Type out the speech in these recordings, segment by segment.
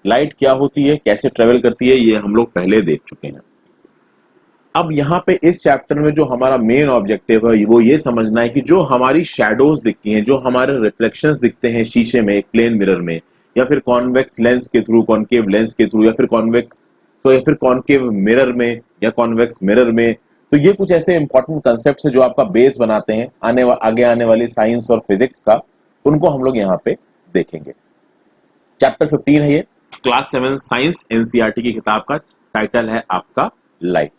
Light क्या होती है, कैसे ट्रेवल करती है, ये हम लोग पहले देख चुके हैं। अब यहाँ पे इस चैप्टर में जो हमारा मेन ऑब्जेक्टिव है वो ये समझना है कि जो हमारी शैडोज दिखती हैं, जो हमारे रिफ्लेक्शंस दिखते हैं शीशे में, एक प्लेन मिरर में, या फिर कॉन्वेक्स लेंस के थ्रू, कॉनकेव लेंस के थ्रू, या फिर कॉनकेव मिरर में या कॉन्वेक्स मिरर में, तो ये कुछ ऐसे इंपॉर्टेंट कंसेप्ट है जो आपका बेस बनाते हैं आगे आने वाली साइंस और फिजिक्स का, उनको हम लोग यहाँ पे देखेंगे। चैप्टर 15 है ये, क्लास 7 साइंस एनसीईआरटी की किताब का टाइटल है आपका लाइट।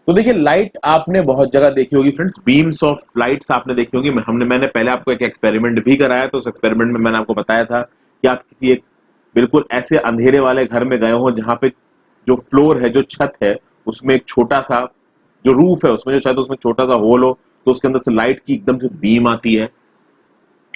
तो देखिए, लाइट आपने बहुत जगह देखी होगी फ्रेंड्स, बीम्स ऑफ लाइट्स आपने देखी होगी। मैंने पहले आपको एक एक्सपेरिमेंट भी कराया, तो उस एक्सपेरिमेंट में मैंने आपको बताया था कि आप किसी एक बिल्कुल ऐसे अंधेरे वाले घर में गए हो जहां पे जो फ्लोर है, जो छत है, उसमें एक छोटा सा जो रूफ है, उसमें जो छत है उसमें छोटा सा होल हो, तो उसके अंदर से लाइट की एकदम से बीम आती है।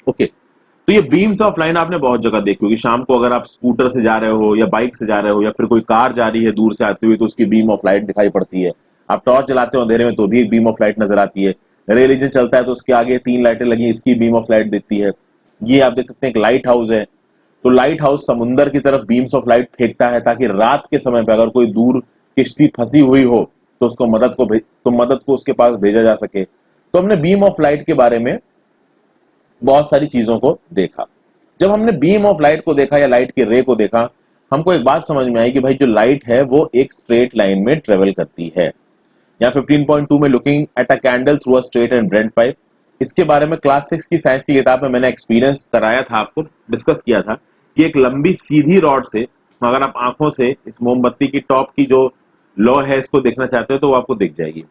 ओके, तो ये बीम्स ऑफ लाइट आपने बहुत जगह देखी होगी। शाम को अगर आप स्कूटर से जा रहे हो या बाइक से जा रहे हो या फिर कोई कार जा रही है दूर से आती हुई, तो उसकी बीम ऑफ लाइट दिखाई पड़ती है। आप टॉर्च जलाते हो अंधेरे में तो भी एक बीम ऑफ लाइट नजर आती है। रेल इंजन चलता है तो उसके आगे 3 लाइटें लगी, इसकी बीम ऑफ लाइट दिखती है। ये आप देख सकते हैं एक लाइट हाउस है, तो लाइट हाउस समुंदर की तरफ बीम्स ऑफ लाइट फेंकता है ताकि रात के समय पे अगर कोई दूर किश्ती फंसी हुई हो तो उसको मदद को उसके पास भेजा जा सके। तो हमने बीम ऑफ लाइट के बारे में बहुत सारी चीजों को देखा। जब हमने बीम ऑफ लाइट को देखा या लाइट के रे को देखा, हमको एक बात समझ में आई कि भाई जो लाइट है वो एक स्ट्रेट लाइन में ट्रेवल करती है। यहाँ 15.2 में looking at a candle through a straight and Brent pipe, इसके बारे में क्लास 6 की साइंस की किताब में मैंने एक्सपीरियंस कराया था, आपको डिस्कस किया था कि एक लंबी सीधी रॉड से अगर आप आंखों से इस मोमबत्ती की टॉप की जो लौ है इसको देखना चाहते हो तो वो आपको दिख जाएगी,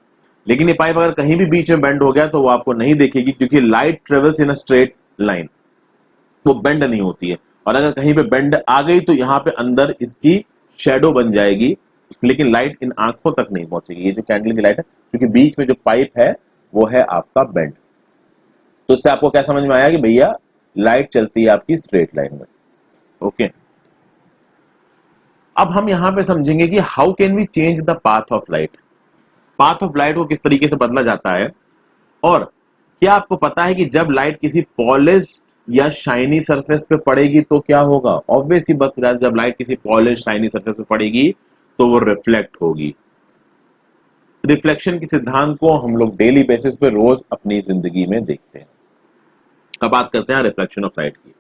लेकिन ये पाइप अगर कहीं भी बीच में बेंड हो गया तो वो आपको नहीं दिखेगी, क्योंकि light travels in a straight line, वो बेंड नहीं होती है। और अगर कहीं पे बेंड आ गई तो यहाँ पे अंदर इसकी शेडो बन जाएगी, लेकिन लाइट इन आंखों तक नहीं पहुंचेगी। ये जो कैंडल की लाइट है, क्योंकि बीच में जो पाइप है वो है आपका बेंड। तो इससे आपको क्या समझ में आया कि भैया लाइट चलती है आपकी स्ट्रेट लाइन में। ओके, अब हम यहां पे समझेंगे कि how can we change the path of light. Path of light को किस तरीके से बदला जाता है, और क्या आपको पता है कि जब लाइट किसी पॉलिश्ड या शाइनी सरफेस पे पड़ेगी तो क्या होगा? ऑब्वियस ही बात है, जब लाइट किसी पॉलिश्ड शाइनी सरफेस पे पड़ेगी तो वो रिफ्लेक्ट होगी। रिफ्लेक्शन के सिद्धांत को हम लोग डेली बेसिस पे रोज अपनी जिंदगी में देखते हैं। अब बात करते हैं रिफ्लेक्शन ऑफ लाइट की।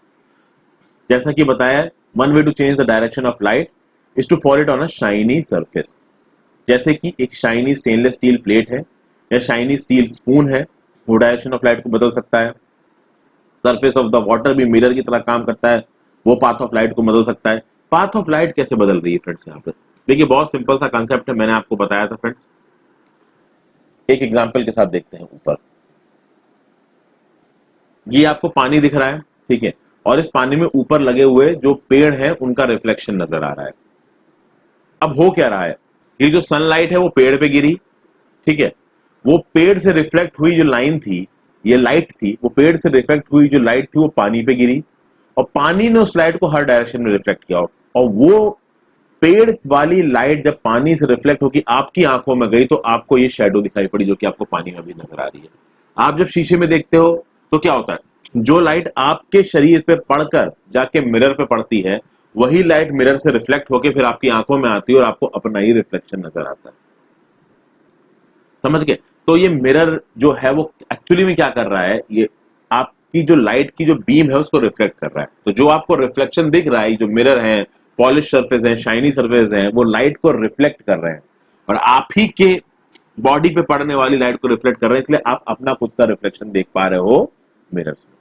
जैसा कि बताया, one way to change the direction of light is to fall it on a shiny surface. जैसे कि एक शाइनी स्टेनलेस स्टील प्लेट है या शाइनी स्टील स्पून है, वो डायरेक्शन ऑफ लाइट को बदल सकता है। सरफेस ऑफ द वाटर भी मिरर की तरह काम करता है, वो पाथ ऑफ लाइट को बदल सकता है। पाथ ऑफ लाइट कैसे बदल रही है फ्रेंड्स? यहाँ पर देखिए, बहुत सिंपल सा कंसेप्ट है, मैंने आपको बताया था फ्रेंड्स। एक एग्जांपल के साथ देखते हैं। ऊपर ये आपको पानी दिख रहा है, ठीक है, और इस पानी में ऊपर लगे हुए जो पेड़ हैं उनका रिफ्लेक्शन नजर आ रहा है। अब हो क्या रहा है, ये जो सनलाइट है वो पेड़ पे गिरी, ठीक है, वो पेड़ से रिफ्लेक्ट हुई जो लाइन थी, ये लाइट थी, वो पेड़ से रिफ्लेक्ट हुई जो लाइट थी वो पानी पे गिरी, और पानी ने उस लाइट को हर डायरेक्शन में रिफ्लेक्ट किया, और वो पेड़ वाली लाइट जब पानी से रिफ्लेक्ट होकर आपकी आंखों में गई तो आपको ये शैडो दिखाई पड़ी, जो कि आपको पानी में भी नजर आ रही है। आप जब शीशे में देखते हो तो क्या होता है, जो लाइट आपके शरीर पे पड़कर जाके मिरर पे पड़ती है, वही लाइट मिरर से रिफ्लेक्ट होकर फिर आपकी आंखों में आती है और आपको अपना ही रिफ्लेक्शन नजर आता है। समझ गए? तो ये मिरर जो है वो एक्चुअली में क्या कर रहा है, ये आपकी जो लाइट की जो बीम है उसको रिफ्लेक्ट कर रहा है। तो जो आपको रिफ्लेक्शन दिख रहा है, जो मिरर है, पॉलिश सरफेस है, शाइनी सरफेस है, वो लाइट को रिफ्लेक्ट कर रहे हैं और आप ही के बॉडी पे पड़ने वाली लाइट को रिफ्लेक्ट कर रहे हैं, इसलिए आप अपना खुद का रिफ्लेक्शन देख पा रहे हो मिरर्स में।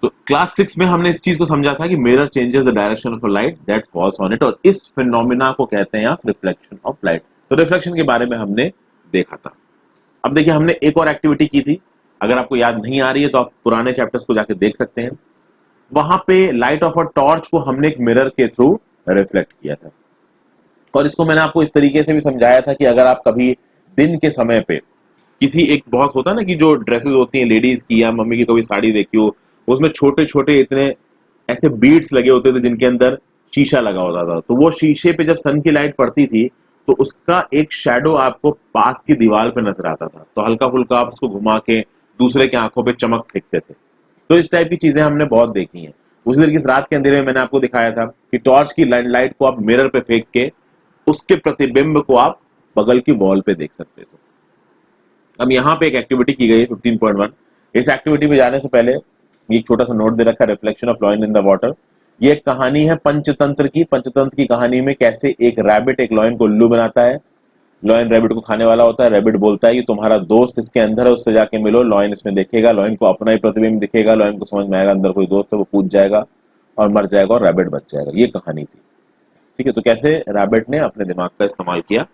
तो क्लास 6 में हमने इस चीज को समझा था कि mirror changes the direction of light that falls on it, और इस फिनोमिना को कहते हैं आप रिफ्लेक्शन ऑफ लाइट। तो रिफ्लेक्शन के बारे में हमने देखा था। अब देखिए, हमने एक और एक्टिविटी की थी, अगर आपको याद नहीं आ रही है तो आप पुराने चैप्टर्स को जाके देख सकते हैं। वहां पे लाइट ऑफ अ टॉर्च को हमने एक मिरर के थ्रू रिफ्लेक्ट किया था, और इसको मैंने आपको इस तरीके से भी समझाया था कि अगर आप कभी दिन के समय पे किसी एक, बहुत होता है ना कि जो ड्रेसेस होती हैं लेडीज की या मम्मी की, कभी साड़ी देखी हो, उसमें छोटे छोटे इतने ऐसे बीड्स लगे होते थे जिनके अंदर शीशा लगा होता था, तो वो शीशे पे जब सन की लाइट पड़ती थी तो उसका एक शैडो आपको पास की दीवार पे नजर आता था, तो हल्का फुल्का आप उसको घुमा के दूसरे के आंखों पे चमक फेंकते थे। तो इस टाइप की चीजें हमने बहुत देखी हैं। उसी तरीके से रात के अंधेरे में मैंने आपको दिखाया था कि टॉर्च की लाइट को आप मिरर पे फेंक के उसके प्रतिबिंब को आप बगल की वॉल पे देख सकते थे। अब यहाँ पे एक एक्टिविटी की गई है 15.1। इस एक्टिविटी में जाने से पहले ये एक छोटा सा नोट दे रखा है, reflection of lion in the water. ये एक कहानी है पंचतंत्र की। पंचतंत्र की कहानी में कैसे एक रैबिट एक लॉयन को उल्लू बनाता है। लॉयन रैबिट को खाने वाला होता है। रैबिट बोलता है कि तुम्हारा दोस्त इसके अंदर है, उससे जाके मिलो। लॉयन इसमें देखेगा, लॉयन को अपना ही प्रतिबिंब दिखेगा, लॉयन को समझ में आएगा अंदर कोई दोस्त है, वो कूद जाएगा और मर जाएगा और रैबिट बच जाएगा। ये कहानी थी, ठीक है। तो कैसे रैबिट ने अपने दिमाग का इस्तेमाल किया।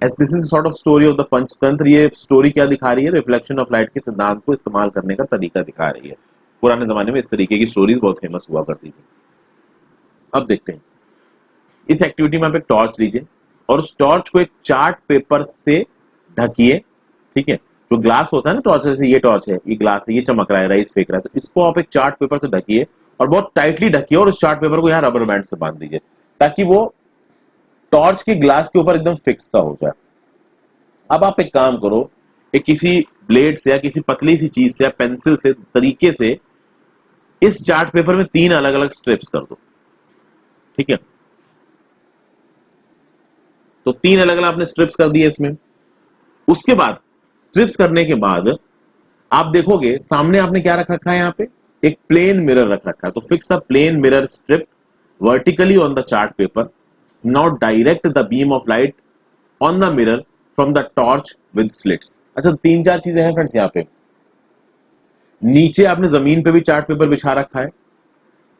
S this is sort of story of the Panchatantra. ये स्टोरी क्या दिखा रही है, रिफ्लेक्शन ऑफ लाइट के सिद्धांत को इस्तेमाल करने का तरीका दिखा रही है। पुराने जमाने में इस तरीके की स्टोरीज बहुत फेमस हुआ करती थी। अब देखते हैं इस एक्टिविटी में आप एक टॉर्च लीजिए और उस टॉर्च को एक चार्ट पेपर से ढकिए, ठीक है। जो ग्लास होता है ना टॉर्च, जैसे ये टॉर्च है, ये ग्लास है, ये चमक रहा है, राइस फेंक रहा है, तो इसको आप एक चार्ट पेपर से ढकिए और बहुत टाइटली ढकिए और उस चार्ट पेपर को यहाँ रबर बैंड से बांध दीजिए ताकि वो टॉर्च की ग्लास के ऊपर एकदम फिक्स का हो जाए। अब आप एक काम करो, एक किसी ब्लेड से या किसी पतली सी चीज से या पेंसिल से तरीके से इस चार्ट पेपर में 3 अलग अलग स्ट्रिप्स कर दो, ठीक है। तो 3 अलग अलग आपने स्ट्रिप्स कर दिए इसमें। उसके बाद स्ट्रिप्स करने के बाद आप देखोगे सामने आपने क्या रख रखा है, यहाँ पे एक प्लेन मिरर रख रखा है। तो fix a plane mirror strip vertically on the chart paper. Now direct the beam of light on the mirror from the torch with slits. अच्छा, 3-4 चीजें हैं फ्रेंड्स यहाँ पे। नीचे आपने जमीन पे भी चार्ट पेपर बिछा रखा है।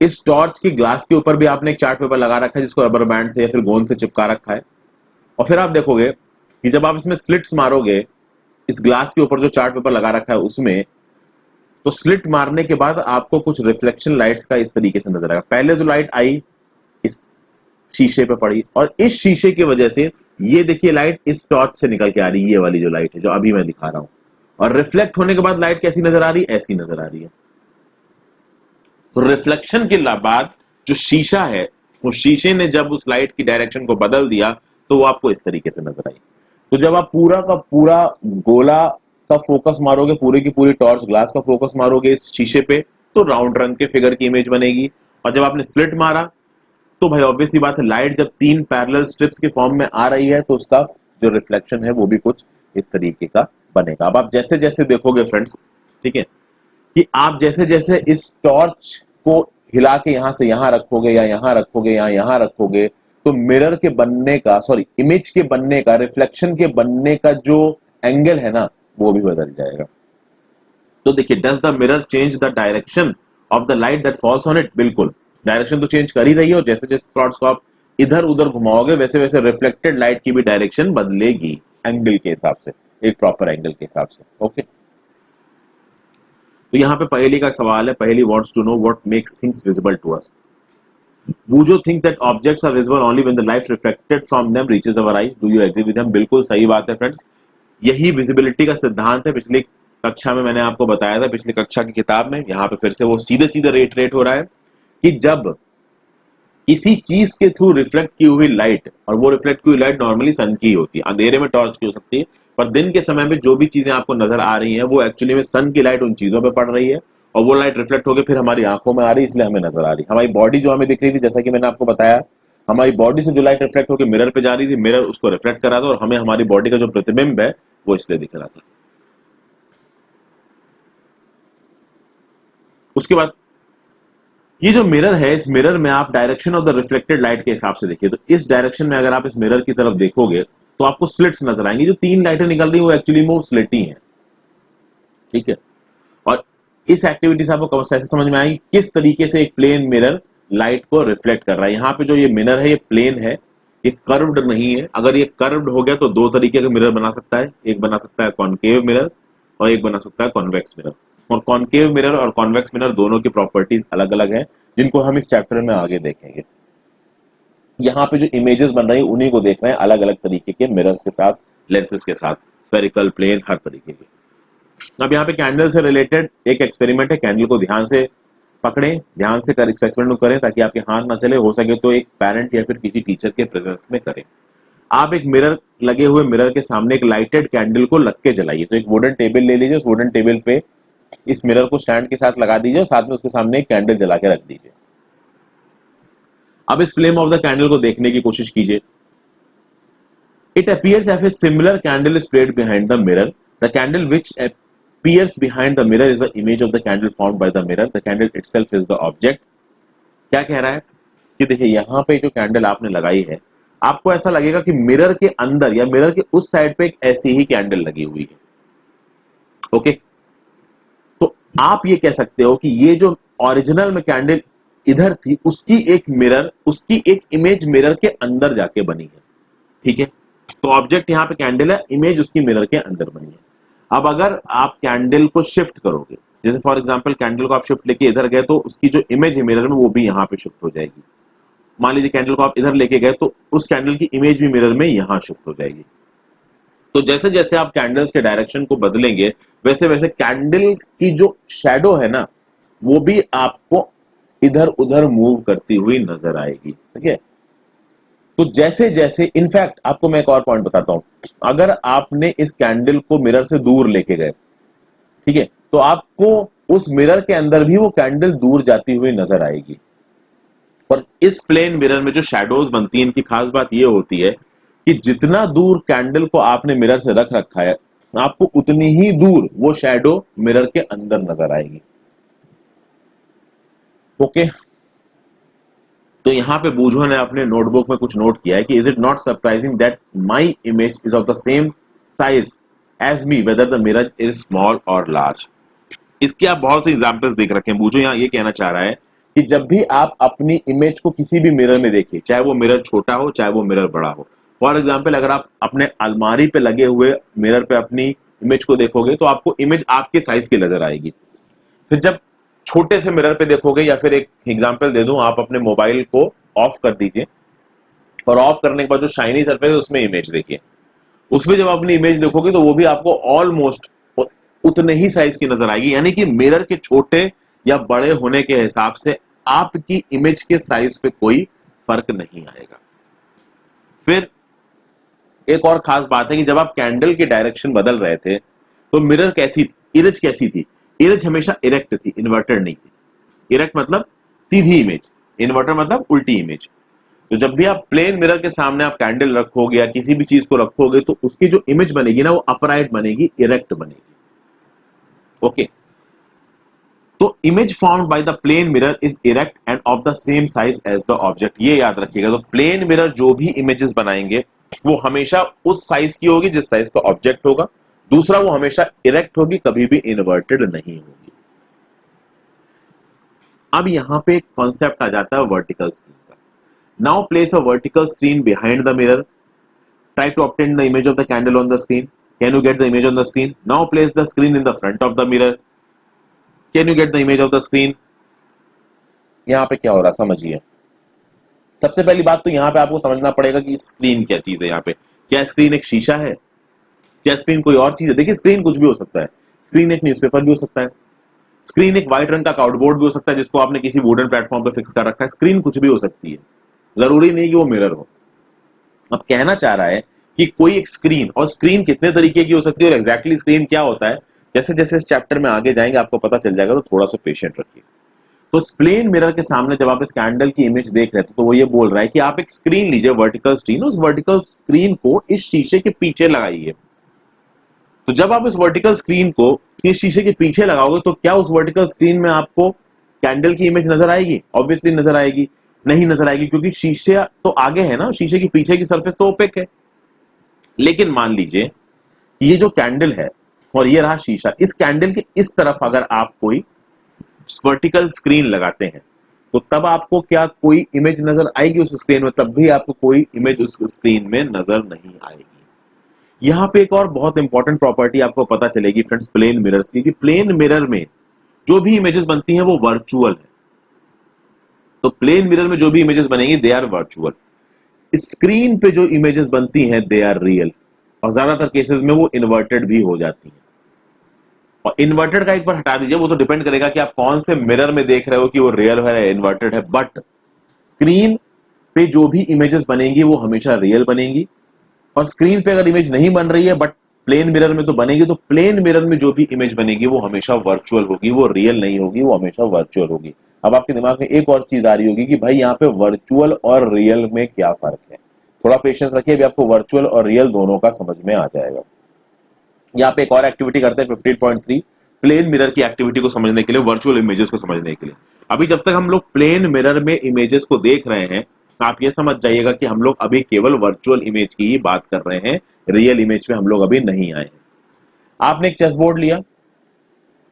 इस टॉर्च के ग्लास के ऊपर भी आपने एक चार्ट पेपर लगा रखा है जिसको रबर बैंड से या फिर गोंद से चिपका रखा है। और फिर आप देखोगे कि जब आप इसमें स्लिट्स मारोगे इस ग्लास के ऊपर जो चार्ट पेपर लगा रखा है उसमें, तो स्लिट मारने के बाद आपको कुछ रिफ्लेक्शन लाइट्स का इस तरीके से नजर आएगा। पहले जो लाइट आई इस शीशे पे पड़ी और इस शीशे की वजह से ये देखिए लाइट इस टॉर्च से निकल के आ रही है। ये वाली जो लाइट है जो अभी मैं दिखा रहा हूं, और रिफ्लेक्ट होने के बाद लाइट कैसी नजर आ रही है, ऐसी नजर आ रही है। तो रिफ्लेक्शन के बाद जो शीशा है, उस शीशे ने जब उस लाइट की डायरेक्शन को बदल दिया तो वो आपको इस तरीके से नजर आई। तो जब आप पूरा का पूरा गोला का फोकस मारोगे, पूरी की पूरी टॉर्च ग्लास का फोकस मारोगे इस शीशे पे, तो राउंड रंग के फिगर की इमेज बनेगी। और जब आपने स्लिट मारा तो भाई ऑब्वियस सी बात है, लाइट जब 3 पैरेलल स्ट्रिप्स के फॉर्म में आ रही है तो उसका जो रिफ्लेक्शन है वो भी कुछ इस तरीके का बनेगा। अब आप जैसे जैसे देखोगे फ्रेंड्स, ठीक है, कि आप जैसे जैसे इस टॉर्च को हिला के यहां से यहां रखोगे या यहां रखोगे या यहां रखोगे, तो मिरर के बनने का, सॉरी इमेज के बनने का, रिफ्लेक्शन के बनने का जो एंगल है ना, वो भी बदल जाएगा। तो देखिए, does the mirror change the direction of the light that falls on it? बिल्कुल, डायरेक्शन तो चेंज कर ही रही है और जैसे जैसे टॉर्च को आप इधर उधर घुमाओगे वैसे वैसे रिफ्लेक्टेड लाइट की भी डायरेक्शन बदलेगी एंगल के हिसाब से, एक प्रॉपर एंगल के हिसाब से। ओके, तो यहां पे पहेली का सवाल है। Paheli wants to know what makes things visible to us. Bujo thinks that objects are visible only when the light reflected from them reaches our eye. Do you agree with him? बिल्कुल सही बात है फ्रेंड्स, यही visibility का सिद्धांत है। पिछली कक्षा में मैंने आपको बताया था, पिछली कक्षा की किताब में, यहाँ पे फिर से वो सीधे सीधे रेट हो रहा है कि जब किसी चीज के थ्रू रिफ्लेक्ट की हुई लाइट, और वो रिफ्लेक्ट की हुई लाइट नॉर्मली सन की होती है, अंधेरे में टॉर्च की हो सकती है, पर दिन के समय में जो भी चीजें आपको नजर आ रही हैं वो एक्चुअली में सन की लाइट उन चीजों पे पड़ रही है और वो लाइट रिफ्लेक्ट होकर फिर हमारी आंखों में आ रही है, इसलिए हमें नजर आ रही है। हमारी बॉडी जो हमें दिख रही थी, जैसा कि मैंने आपको बताया, हमारी बॉडी से जो लाइट रिफ्लेक्ट होकर मिरर पे जा रही थी, मिरर उसको रिफ्लेक्ट कर रहा था और हमें हमारी बॉडी का जो प्रतिबिंब है वो इसलिए दिख रहा था। उसके बाद ये जो मिरर है, इस मिरर में आप direction of the reflected light के हिसाब से देखिए, तो इस डायरेक्शन में अगर आप इस मिरर की तरफ देखोगे तो आपको स्लिट्स नजर आएंगी। जो 3 लाइटें निकल रही है वो एक्चुअली में स्लिट ही है, ठीक है। और इस एक्टिविटी से आपको ऐसे समझ में आएगी किस तरीके से एक प्लेन मिरर लाइट को रिफ्लेक्ट कर रहा है। यहाँ पे जो ये मिरर है ये प्लेन है, ये कर्व्ड नहीं है। अगर ये कर्व्ड हो गया तो 2 तरीके का मिरर बना सकता है, एक बना सकता है कॉनकेव मिरर और एक बना सकता है कॉन्वेक्स मिरर। और कॉनकेव मिरर और कॉन्वेक्स मिरर दोनों की प्रॉपर्टीज अलग अलग हैं, जिनको हम इस चैप्टर में आगे देखेंगे। यहाँ पे जो इमेजेस बन रही है उन्हीं को देख रहे हैं, अलग अलग तरीके के मिरर्स के साथ, लेंसेज के साथ, स्फेरिकल, प्लेन, हर तरीके के। अब यहाँ पे कैंडल से रिलेटेड एक एक्सपेरिमेंट है। कैंडल को ध्यान से पकड़ें, ध्यान से कर एक्सपेरिमेंट करें ताकि आपके हाथ ना चले। हो सके तो एक पेरेंट या फिर किसी टीचर के प्रेजेंस में करें। आप एक मिरर लगे हुए मिरर के सामने एक लाइटेड कैंडल को लग के जलाइए। तो एक वुडन टेबल ले लीजिए, उस वुडन टेबल पे इस मिरर को स्टैंड के साथ लगा दीजिए और साथ में उसके सामने एक कैंडल जला के रख दीजिए। अब इस फ्लेम ऑफ द कैंडल को देखने की कोशिश कीजिए। It appears F a similar candle is played behind the mirror. The candle which appears behind the mirror is the image of the candle formed by the mirror. The candle itself is the object. क्या कह रहा है कि देखिए यहां पे जो candle आपने लगाई है, आपको ऐसा लगेगा कि मिरर के अंदर या मिरर के उस साइड पे एक ऐसी ही कैंडल लगी हुई है। ओके, तो आप ये कह सकते हो कि ये जो ओरिजिनल में कैंडल इधर थी, उसकी एक इमेज मिरर के अंदर जाके बनी है। ठीक है, तो ऑब्जेक्ट यहां पे कैंडल है, इमेज उसकी मिरर के अंदर बनी है। अब अगर आप कैंडल को शिफ्ट करोगे, जैसे फॉर एग्जांपल कैंडल को आप शिफ्ट लेके इधर गए, तो उसकी जो इमेज है मिरर में वो भी यहां पे शिफ्ट हो जाएगी। मान लीजिए कैंडल को आप इधर लेके गए, तो उस कैंडल की इमेज भी मिरर में यहां शिफ्ट हो जाएगी। तो जैसे जैसे आप कैंडल्स के डायरेक्शन को बदलेंगे, वैसे वैसे कैंडल की जो शैडो है ना, वो भी आपको इधर उधर मूव करती हुई नजर आएगी। ठीक है, तो जैसे जैसे, इनफैक्ट आपको मैं एक और पॉइंट बताता हूं, अगर आपने इस कैंडल को मिरर से दूर लेके गए, ठीक है, तो आपको उस मिरर के अंदर भी वो कैंडल दूर जाती हुई नजर आएगी। और इस प्लेन मिरर में जो शैडोज बनती है, इनकी खास बात ये होती है कि जितना दूर कैंडल को आपने मिरर से रख रखा है, आपको उतनी ही दूर वो शैडो मिरर के अंदर नजर आएगी। ओके, तो यहां पे बूझो ने अपने नोटबुक में कुछ नोट किया है कि is it not surprising that my image is of the same size as me whether the mirror is small और लार्ज। इसके आप बहुत से एग्जांपल्स देख रखे हैं। बूझो यहां ये कहना चाह रहा है कि जब भी आप अपनी इमेज को किसी भी मिरर में देखिए, चाहे वो मिरर छोटा हो चाहे वो मिरर बड़ा हो, फॉर एग्जाम्पल अगर आप अपने अलमारी पे लगे हुए मिरर पे अपनी इमेज को देखोगे, तो आपको इमेज आपके साइज की नजर आएगी। फिर जब छोटे से मिरर पे देखोगे, या फिर एक एग्जांपल दे दूं, आप अपने मोबाइल को ऑफ कर दीजिए और ऑफ करने के बाद जो शाइनी सरफेस है उसमें इमेज देखिए, उसमें जब अपनी इमेज देखोगे तो वो भी आपको ऑलमोस्ट उतने ही साइज की नजर आएगी। यानी कि मिरर के छोटे या बड़े होने के हिसाब से आपकी इमेज के साइज पे कोई फर्क नहीं आएगा। फिर एक और खास बात है कि जब आप कैंडल की डायरेक्शन बदल रहे थे, तो मिरर कैसी थी, इमेज कैसी थी? इमेज हमेशा इरेक्ट थी, इन्वर्टेड नहीं थी। इरेक्ट मतलब सीधी इमेज, इन्वर्टर मतलब उल्टी इमेज। तो जब भी आप प्लेन मिरर के सामने आप कैंडल रखोगे या किसी भी चीज को रखोगे, तो उसकी जो इमेज बनेगी ना, वो अपराइट बनेगी, इरेक्ट बनेगी। ओके, तो image formed by the plane mirror is erect and of the same size as the object. ये याद रखिएगा। तो प्लेन मिरर जो भी इमेजेस बनाएंगे वो हमेशा उस साइज की होगी जिस साइज का ऑब्जेक्ट होगा। दूसरा, वो हमेशा इरेक्ट होगी, कभी भी इन्वर्टेड नहीं होगी। अब यहां पे एक कॉन्सेप्ट आ जाता है वर्टिकल स्क्रीन का। Now place a vertical screen behind the mirror, try to obtain the image of the candle on the screen. Can you get the image on the screen? Now place the screen in the front of the mirror. Can you get the image of the screen? यहां पे क्या हो रहा समझिए। सबसे पहली बात तो यहां पे आपको समझना पड़ेगा कि स्क्रीन क्या चीज है। यहाँ पे क्या स्क्रीन एक शीशा है? क्या स्क्रीन कोई और चीज है? देखिए, स्क्रीन कुछ भी हो सकता है। स्क्रीन एक न्यूज़पेपर भी हो सकता है, स्क्रीन एक व्हाइट रंग का कार्डबोर्ड भी हो सकता है जिसको आपने किसी वुडन प्लेटफॉर्म पे फिक्स कर रखा है। स्क्रीन कुछ भी हो सकती है, जरूरी नहीं कि वो मिरर हो। अब कहना चाह रहा है कि कोई एक स्क्रीन, और स्क्रीन कितने तरीके की हो सकती है और एग्जैक्टली स्क्रीन क्या होता है, जैसे जैसे इस चैप्टर में आगे जाएंगे आपको पता चल जाएगा। तो थोड़ा सा पेशेंट रखिए। तो प्लेन मिरर के सामने जब आप इस कैंडल की इमेज देख रहे थे, तो वो ये बोल रहा है कि आप एक स्क्रीन लीजिए, वर्टिकल स्क्रीन, उस वर्टिकल स्क्रीन को इस शीशे के पीछे लगाइए। तो जब आप इस वर्टिकल स्क्रीन को इस शीशे के पीछे लगाओगे, तो क्या उस वर्टिकल स्क्रीन में आपको कैंडल की इमेज नजर आएगी? ऑब्वियसली नजर आएगी नहीं, नजर आएगी, क्योंकि शीशे तो आगे है ना, शीशे के पीछे की सरफेस तो ओपेक है। लेकिन मान लीजिए ये जो कैंडल है और ये रहा शीशा, इस कैंडल के इस तरफ अगर आप कोई वर्टिकल स्क्रीन लगाते हैं, तो तब आपको क्या कोई इमेज नजर आएगी उस स्क्रीन में? तब भी आपको कोई इमेज उस स्क्रीन में नजर नहीं आएगी। यहां पे एक और बहुत इंपॉर्टेंट प्रॉपर्टी आपको पता चलेगी फ्रेंड्स प्लेन मिरर्स की, कि प्लेन मिरर में जो भी इमेजेस बनती हैं वो वर्चुअल है। तो प्लेन मिरर में जो भी इमेजेस बनेंगी दे आर वर्चुअल। स्क्रीन पे जो इमेजेस बनती हैं दे आर रियल, और ज्यादातर केसेस में वो इन्वर्टेड भी हो जाती हैं। और इन्वर्टेड का एक बार हटा दीजिए, वो तो डिपेंड करेगा कि आप कौन से मिरर में देख रहे हो कि वो रियल है या इन्वर्टेड है। बट स्क्रीन पे जो भी इमेजेस बनेंगी वो हमेशा रियल बनेंगी। और स्क्रीन पे अगर इमेज नहीं बन रही है बट प्लेन मिरर में तो बनेगी, तो प्लेन मिरर में जो भी इमेज बनेगी वो हमेशा वर्चुअल होगी, वो रियल नहीं होगी, वो हमेशा वर्चुअल होगी। अब आपके दिमाग में एक और चीज आ रही होगी कि भाई यहाँ पे वर्चुअल और रियल में क्या फर्क है। थोड़ा पेशेंस रखिए, अभी आपको वर्चुअल और रियल दोनों का समझ में आ जाएगा। यहाँ पे एक और एक्टिविटी करते हैं 15.3, प्लेन मिरर की एक्टिविटी को समझने के लिए, वर्चुअल इमेजेस को समझने के लिए। अभी जब तक हम लोग प्लेन मिरर में इमेजेस को देख रहे हैं, आप ये समझ जाइएगा कि हम लोग अभी केवल वर्चुअल इमेज की ही बात कर रहे हैं, रियल इमेज में हम लोग अभी नहीं आए हैं। आपने एक चेस बोर्ड लिया,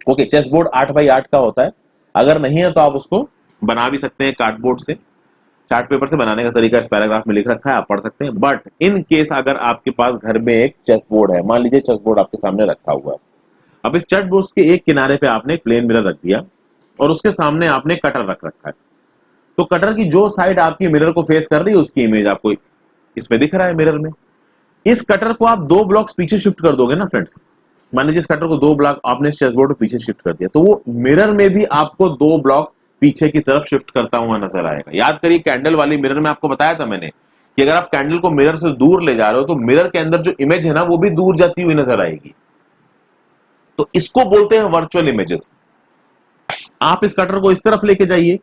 ओके, चेस बोर्ड 8x8 का होता है, अगर नहीं है तो आप उसको बना भी सकते हैं कार्डबोर्ड से, चार्ट पेपर से बनाने का तरीका इस पैराग्राफ में लिख रखा है, आप पढ़ सकते हैं। बट इन केस अगर आपके पास घर में एक चेस बोर्ड है, मान लीजिए चेस बोर्ड आपके सामने रखा हुआ है, अब इस चेस बोर्ड के एक किनारे पे आपने एक प्लेन मिरर रख दिया और उसके सामने आपने कटर रख रखा है, तो कटर की जो साइड आपकी मिरर को फेस कर रही है उसकी इमेज आपको इसमें दिख रहा है मिरर में। इस कटर को आप 2 ब्लॉक्स पीछे शिफ्ट कर दोगे ना फ्रेंड्स, मान लीजिए इस कटर को 2 ब्लॉक आपने इस चेसबोर्ड पे पीछे शिफ्ट कर दिया, तो वो मिरर में भी आपको 2 ब्लॉक पीछे की तरफ शिफ्ट करता हुआ नजर आएगा। याद करिए कैंडल वाली मिरर में आपको बताया था मैंने कि अगर आप कैंडल को मिरर से दूर ले जा रहे हो तो मिरर के अंदर जो इमेज है ना वो भी दूर जाती हुई नजर आएगी। तो इसको बोलते हैं वर्चुअल इमेजेस। आप इस कटर को इस तरफ लेके जाइए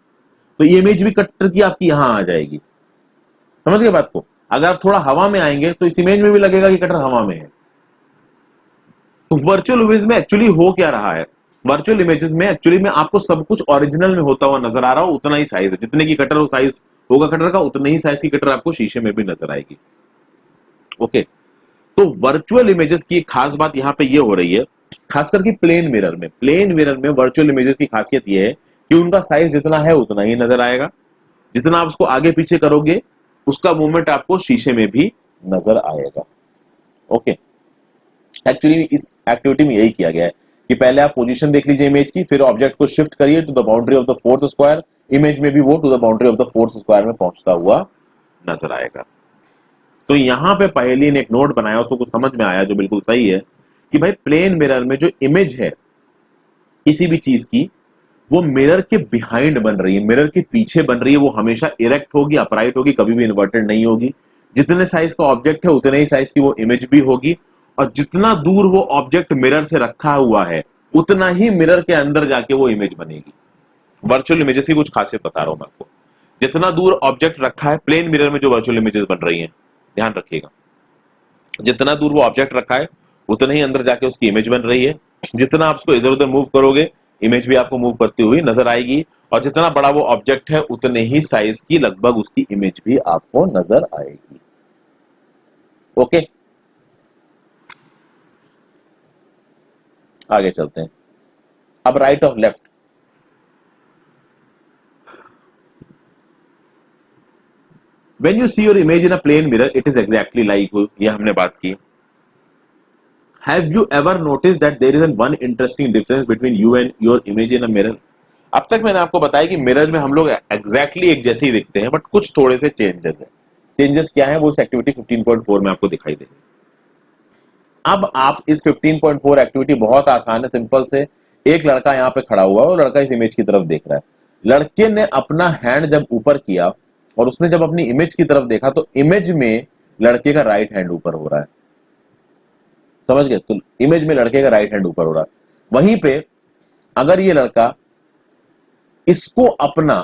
तो ये इमेज भी कटर की आपकी यहां आ जाएगी। समझ गए बात को? अगर आप थोड़ा हवा में आएंगे तो इस इमेज में भी लगेगा कि कटर हवा में है। तो वर्चुअल इमेज में एक्चुअली हो क्या रहा है, वर्चुअल इमेजेस में एक्चुअली में आपको सब कुछ ओरिजिनल में होता हुआ नजर आ रहा हो, उतना ही साइज है, जितने की कटर हो साइज होगा कटर का, उतने ही साइज की कटर आपको शीशे में भी नजर आएगी। ओके, तो वर्चुअल इमेजेस की खास बात यहां पे ये हो रही है, खास करके प्लेन मिरर में वर्चुअल इमेजेस की खासियत ये है कि उनका साइज जितना है उतना ही नजर आएगा, जितना आप उसको आगे पीछे करोगे उसका मूवमेंट आपको शीशे में भी नजर आएगा। ओके, एक्चुअली इस एक्टिविटी में यही किया गया है कि पहले आप पोजीशन देख लीजिए इमेज की, फिर ऑब्जेक्ट को शिफ्ट करिए to the boundary of the fourth square, image में भी वो to the boundary of the fourth square में पहुंचता हुआ नजर आएगा। तो यहां पे पहली ने एक नोट बनाया, उसको कुछ समझ में आया जो बिल्कुल सही है कि भाई प्लेन मिरर में जो इमेज है किसी भी चीज की वो मिरर के बिहाइंड बन रही है, मिरर के पीछे बन रही है, वो हमेशा इरेक्ट होगी, अपराइट होगी, कभी भी इन्वर्टेड नहीं होगी। जितने साइज का ऑब्जेक्ट है उतने ही साइज की वो इमेज भी होगी, और जितना दूर वो ऑब्जेक्ट मिरर से रखा हुआ है उतना ही मिरर के अंदर जाके वो इमेज बनेगी। वर्चुअल इमेजेस की कुछ खासियत बता रहा हूं मैं आपको, जितना दूर ऑब्जेक्ट रखा है प्लेन मिरर में जो वर्चुअल इमेजेस बन रही हैं, ध्यान रखिएगा, जितना दूर वो ऑब्जेक्ट रखा है उतना ही अंदर जाके उसकी इमेज बन रही है, जितना आप उसको इधर उधर मूव करोगे इमेज भी आपको मूव करती हुई नजर आएगी, और जितना बड़ा वो ऑब्जेक्ट है उतने ही साइज की लगभग उसकी इमेज भी आपको नजर आएगी। ओके, आगे चलते हैं। अब राइट और left, when you see your image in a plane mirror it is exactly like, ये हमने बात की। Have you ever noticed that there is one interesting difference between you and your image in a mirror? अब तक मैंने आपको बताया कि मिरर में हम लोग एग्जैक्टली एक जैसे ही दिखते हैं, बट कुछ थोड़े से चेंजेस है। चेंजेस क्या है वो इस एक्टिविटी 15.4 में आपको दिखाई देगी। अब आप इस 15.4 एक्टिविटी बहुत आसान है, सिंपल से, एक लड़का यहाँ पे खड़ा हुआ है और लड़का इस इमेज की तरफ देख रहा है। लड़के ने अपना हैंड जब ऊपर किया और उसने जब अपनी इमेज की तरफ देखा तो इमेज में लड़के का राइट हैंड ऊपर हो रहा है। समझ गए? तो इमेज में लड़के का राइट हैंड ऊपर हो रहा है। वहीं पे अगर ये लड़का इसको अपना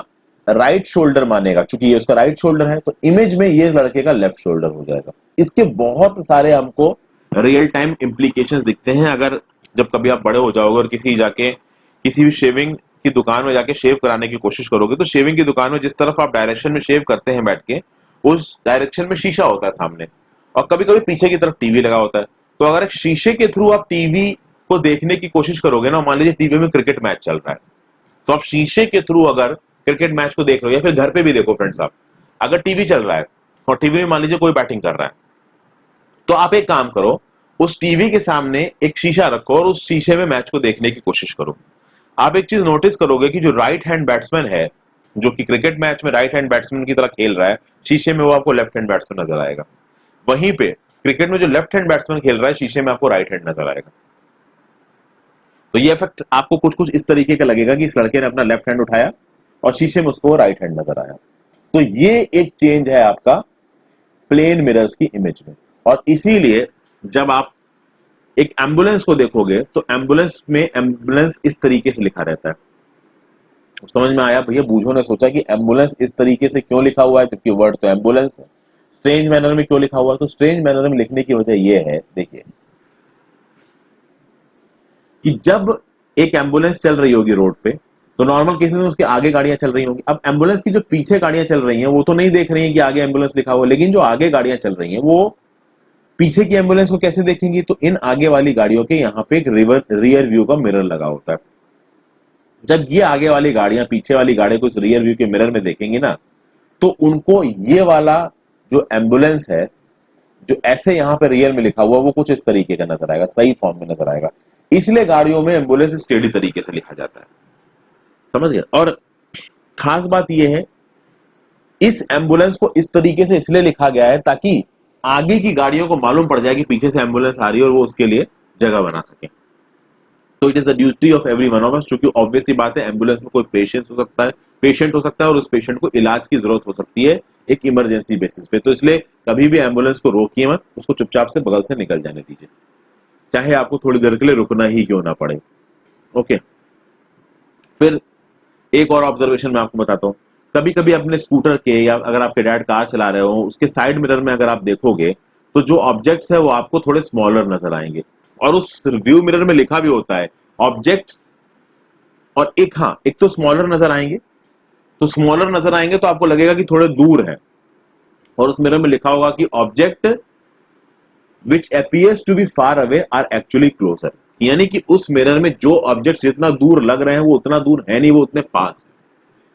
राइट शोल्डर मानेगा, चूंकि ये उसका राइट शोल्डर है, तो इमेज में ये लड़के का लेफ्ट शोल्डर हो जाएगा। इसके बहुत सारे हमको रियल टाइम इंप्लीकेशंस दिखते हैं। अगर जब कभी आप बड़े हो जाओगे और किसी भी शेविंग की दुकान में जाके शेव कराने की कोशिश करोगे, तो शेविंग की दुकान में जिस तरफ आप डायरेक्शन में शेव करते हैं बैठ के, उस डायरेक्शन में शीशा होता है सामने, और कभी कभी पीछे की तरफ टीवी लगा होता है। तो अगर एक शीशे के थ्रू आप टीवी को देखने की कोशिश करोगे ना, मान लीजिए टीवी में क्रिकेट मैच चल रहा है, तो आप शीशे के थ्रू अगर क्रिकेट मैच को देख रहे हो, या फिर घर पे भी देखो फ्रेंड्स, आप अगर टीवी चल रहा है और टीवी में मान लीजिए कोई बैटिंग कर रहा है, तो आप एक काम करो, उस टीवी के सामने एक शीशा रखो और उस शीशे में मैच को देखने की कोशिश करो। आप एक चीज नोटिस करोगे कि जो राइट हैंड बैट्समैन है, जो कि क्रिकेट मैच में राइट हैंड बैट्समैन की तरह खेल रहा है, शीशे में वो आपको लेफ्ट हैंड बैट्समैन नजर आएगा। वहीं पे क्रिकेट में जो लेफ्ट हैंड बैट्समैन खेल रहा है, शीशे में आपको राइट हैंड नजर आएगा। तो ये इफेक्ट आपको कुछ कुछ इस तरीके का लगेगा कि इस लड़के ने अपना लेफ्ट हैंड उठाया और शीशे में उसको राइट हैंड नजर आया। तो ये एक चेंज है आपका प्लेन मिरर्स की इमेज में। और इसीलिए जब आप एक एम्बुलेंस को देखोगे तो एम्बुलेंस में एम्बुलेंस इस तरीके से लिखा रहता है। समझ में आया भैया? बूझो ने सोचा कि एम्बुलेंस इस तरीके से क्यों लिखा हुआ है, जबकि वर्ड तो एम्बुलेंस है। स्ट्रेंज मैनर में क्यों लिखा हुआ है? तो स्ट्रेंज मैनर में लिखने की वजह यह है, देखिए, कि जब एक एम्बुलेंस चल रही होगी रोड पे, तो नॉर्मल केसेस में उसके आगे गाड़ियां चल रही होंगी। अब एम्बुलेंस की जो पीछे गाड़ियां चल रही हैं वो तो नहीं देख रही हैं कि आगे एम्बुलेंस लिखा हुआ है, लेकिन जो आगे गाड़ियां चल रही हैं वो पीछे की एम्बुलेंस को कैसे देखेंगी? तो इन आगे वाली गाड़ियों के यहाँ पे एक रियर व्यू का मिरर लगा होता है। जब ये आगे वाली गाड़ियां पीछे वाली गाड़ी को इस रियर व्यू के मिरर में देखेंगी ना, तो उनको ये वाला जो एम्बुलेंस है, जो ऐसे यहाँ पे रियल में लिखा हुआ, वो कुछ इस तरीके का नजर आएगा, सही फॉर्म में नजर आएगा। इसलिए गाड़ियों में एम्बुलेंस स्टेडी तरीके से लिखा जाता है। समझ गए? और खास बात यह है, इस एम्बुलेंस को इस तरीके से इसलिए लिखा गया है ताकि आगे की गाड़ियों को मालूम पड़ जाए कि पीछे से एम्बुलेंस आ रही है और वो उसके लिए जगह बना सके। तो it is the duty of every one of us, क्योंकि ऑब्वियस सी बात है, एम्बुलेंस में कोई पेशेंट हो सकता है और उस पेशेंट को इलाज की जरूरत हो सकती है एक इमरजेंसी बेसिस पे। तो इसलिए कभी भी एम्बुलेंस को रोकिए मत, उसको चुपचाप से बगल से निकल जाने दीजिए, चाहे आपको थोड़ी देर के लिए रुकना ही क्यों ना पड़े। ओके, फिर एक और ऑब्जर्वेशन मैं आपको बताता हूँ। कभी कभी अपने स्कूटर के, या अगर आपके डैड कार चला रहे हो, उसके साइड मिरर में अगर आप देखोगे तो जो ऑब्जेक्ट्स है वो आपको थोड़े स्मॉलर नजर आएंगे, और उस व्यू मिरर में लिखा भी होता है ऑब्जेक्ट्स, और एक तो स्मॉलर नजर आएंगे। तो स्मॉलर नजर आएंगे तो आपको लगेगा कि थोड़े दूर है, और उस मिरर में लिखा होगा कि object which appears to be far away are actually closer, यानी कि उस मिरर में जो ऑब्जेक्ट जितना दूर लग रहे हैं वो उतना दूर है नहीं, वो उतने पास है,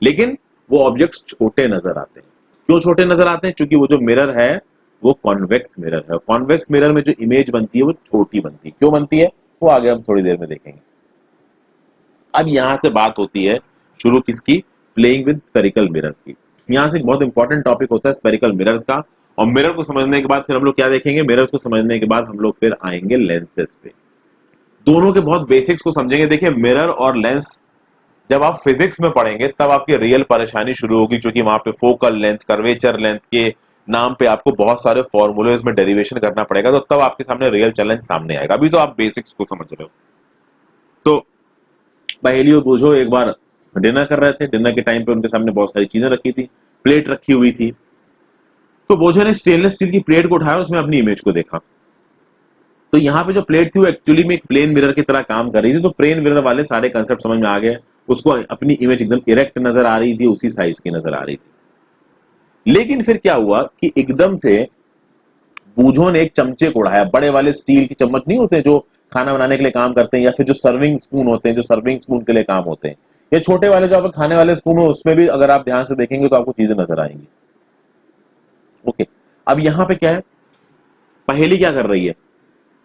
लेकिन वो ऑब्जेक्ट्स छोटे नजर आते हैं। क्यों छोटे नजर आते हैं? क्योंकि वो जो मिरर है वो कॉन्वेक्स मिरर है। कॉन्वेक्स मिरर में जो इमेज बनती है वो छोटी बनती है। क्यों बनती है वो आगे हम थोड़ी देर में देखेंगे। अब यहां से बात होती है शुरू किसकी? प्लेइंग विद स्फेरिकल मिरर्स की। यहां से एक बहुत इंपॉर्टेंट टॉपिक होता है स्फेरिकल मिरर्स का, और मिरर को समझने के बाद फिर हम लोग क्या देखेंगे? मिरर्स को समझने के बाद हम लोग फिर आएंगे लेंसेज पे। दोनों के बहुत बेसिक्स को समझेंगे। देखिए, मिरर और लेंस जब आप फिजिक्स में पढ़ेंगे तब आपकी रियल परेशानी शुरू होगी, क्योंकि वहां पे फोकल लेंथ, कर्वेचर लेंथ के नाम पे आपको बहुत सारे फॉर्मूले में डेरिवेशन करना पड़ेगा, तो तब आपके सामने रियल चैलेंज सामने आएगा। अभी तो आप बेसिक्स को समझ रहे हो। तो पहेलियों बूझो, एक बार डिनर कर रहे थे, डिनर के टाइम पे उनके सामने बहुत सारी चीजें रखी थी, प्लेट रखी हुई थी। तो बोझो ने स्टेनलेस स्टील की प्लेट को उठाया, उसमें अपनी इमेज को देखा। तो यहाँ पे जो प्लेट थी वो एक्चुअली में एक प्लेन मिरर की तरह काम कर रही थी। तो प्लेन मिरर वाले सारे कंसेप्ट समझ में आ गए, उसको अपनी इमेज एकदम इरेक्ट नजर आ रही थी, उसी साइज की नजर आ रही थी। लेकिन फिर क्या हुआ कि एकदम से बूझो ने एक चमचे को उड़ाया, बड़े वाले स्टील की चम्मच नहीं होते जो खाना बनाने के लिए काम करते हैं, या फिर जो सर्विंग स्पून होते हैं जो सर्विंग स्पून के लिए काम होते हैं, या छोटे वाले जो आप खाने वाले स्पून है, उसमें भी अगर आप ध्यान से देखेंगे तो आपको चीजें नजर आएंगी। ओके, अब यहां पे क्या है? पहेली क्या कर रही है?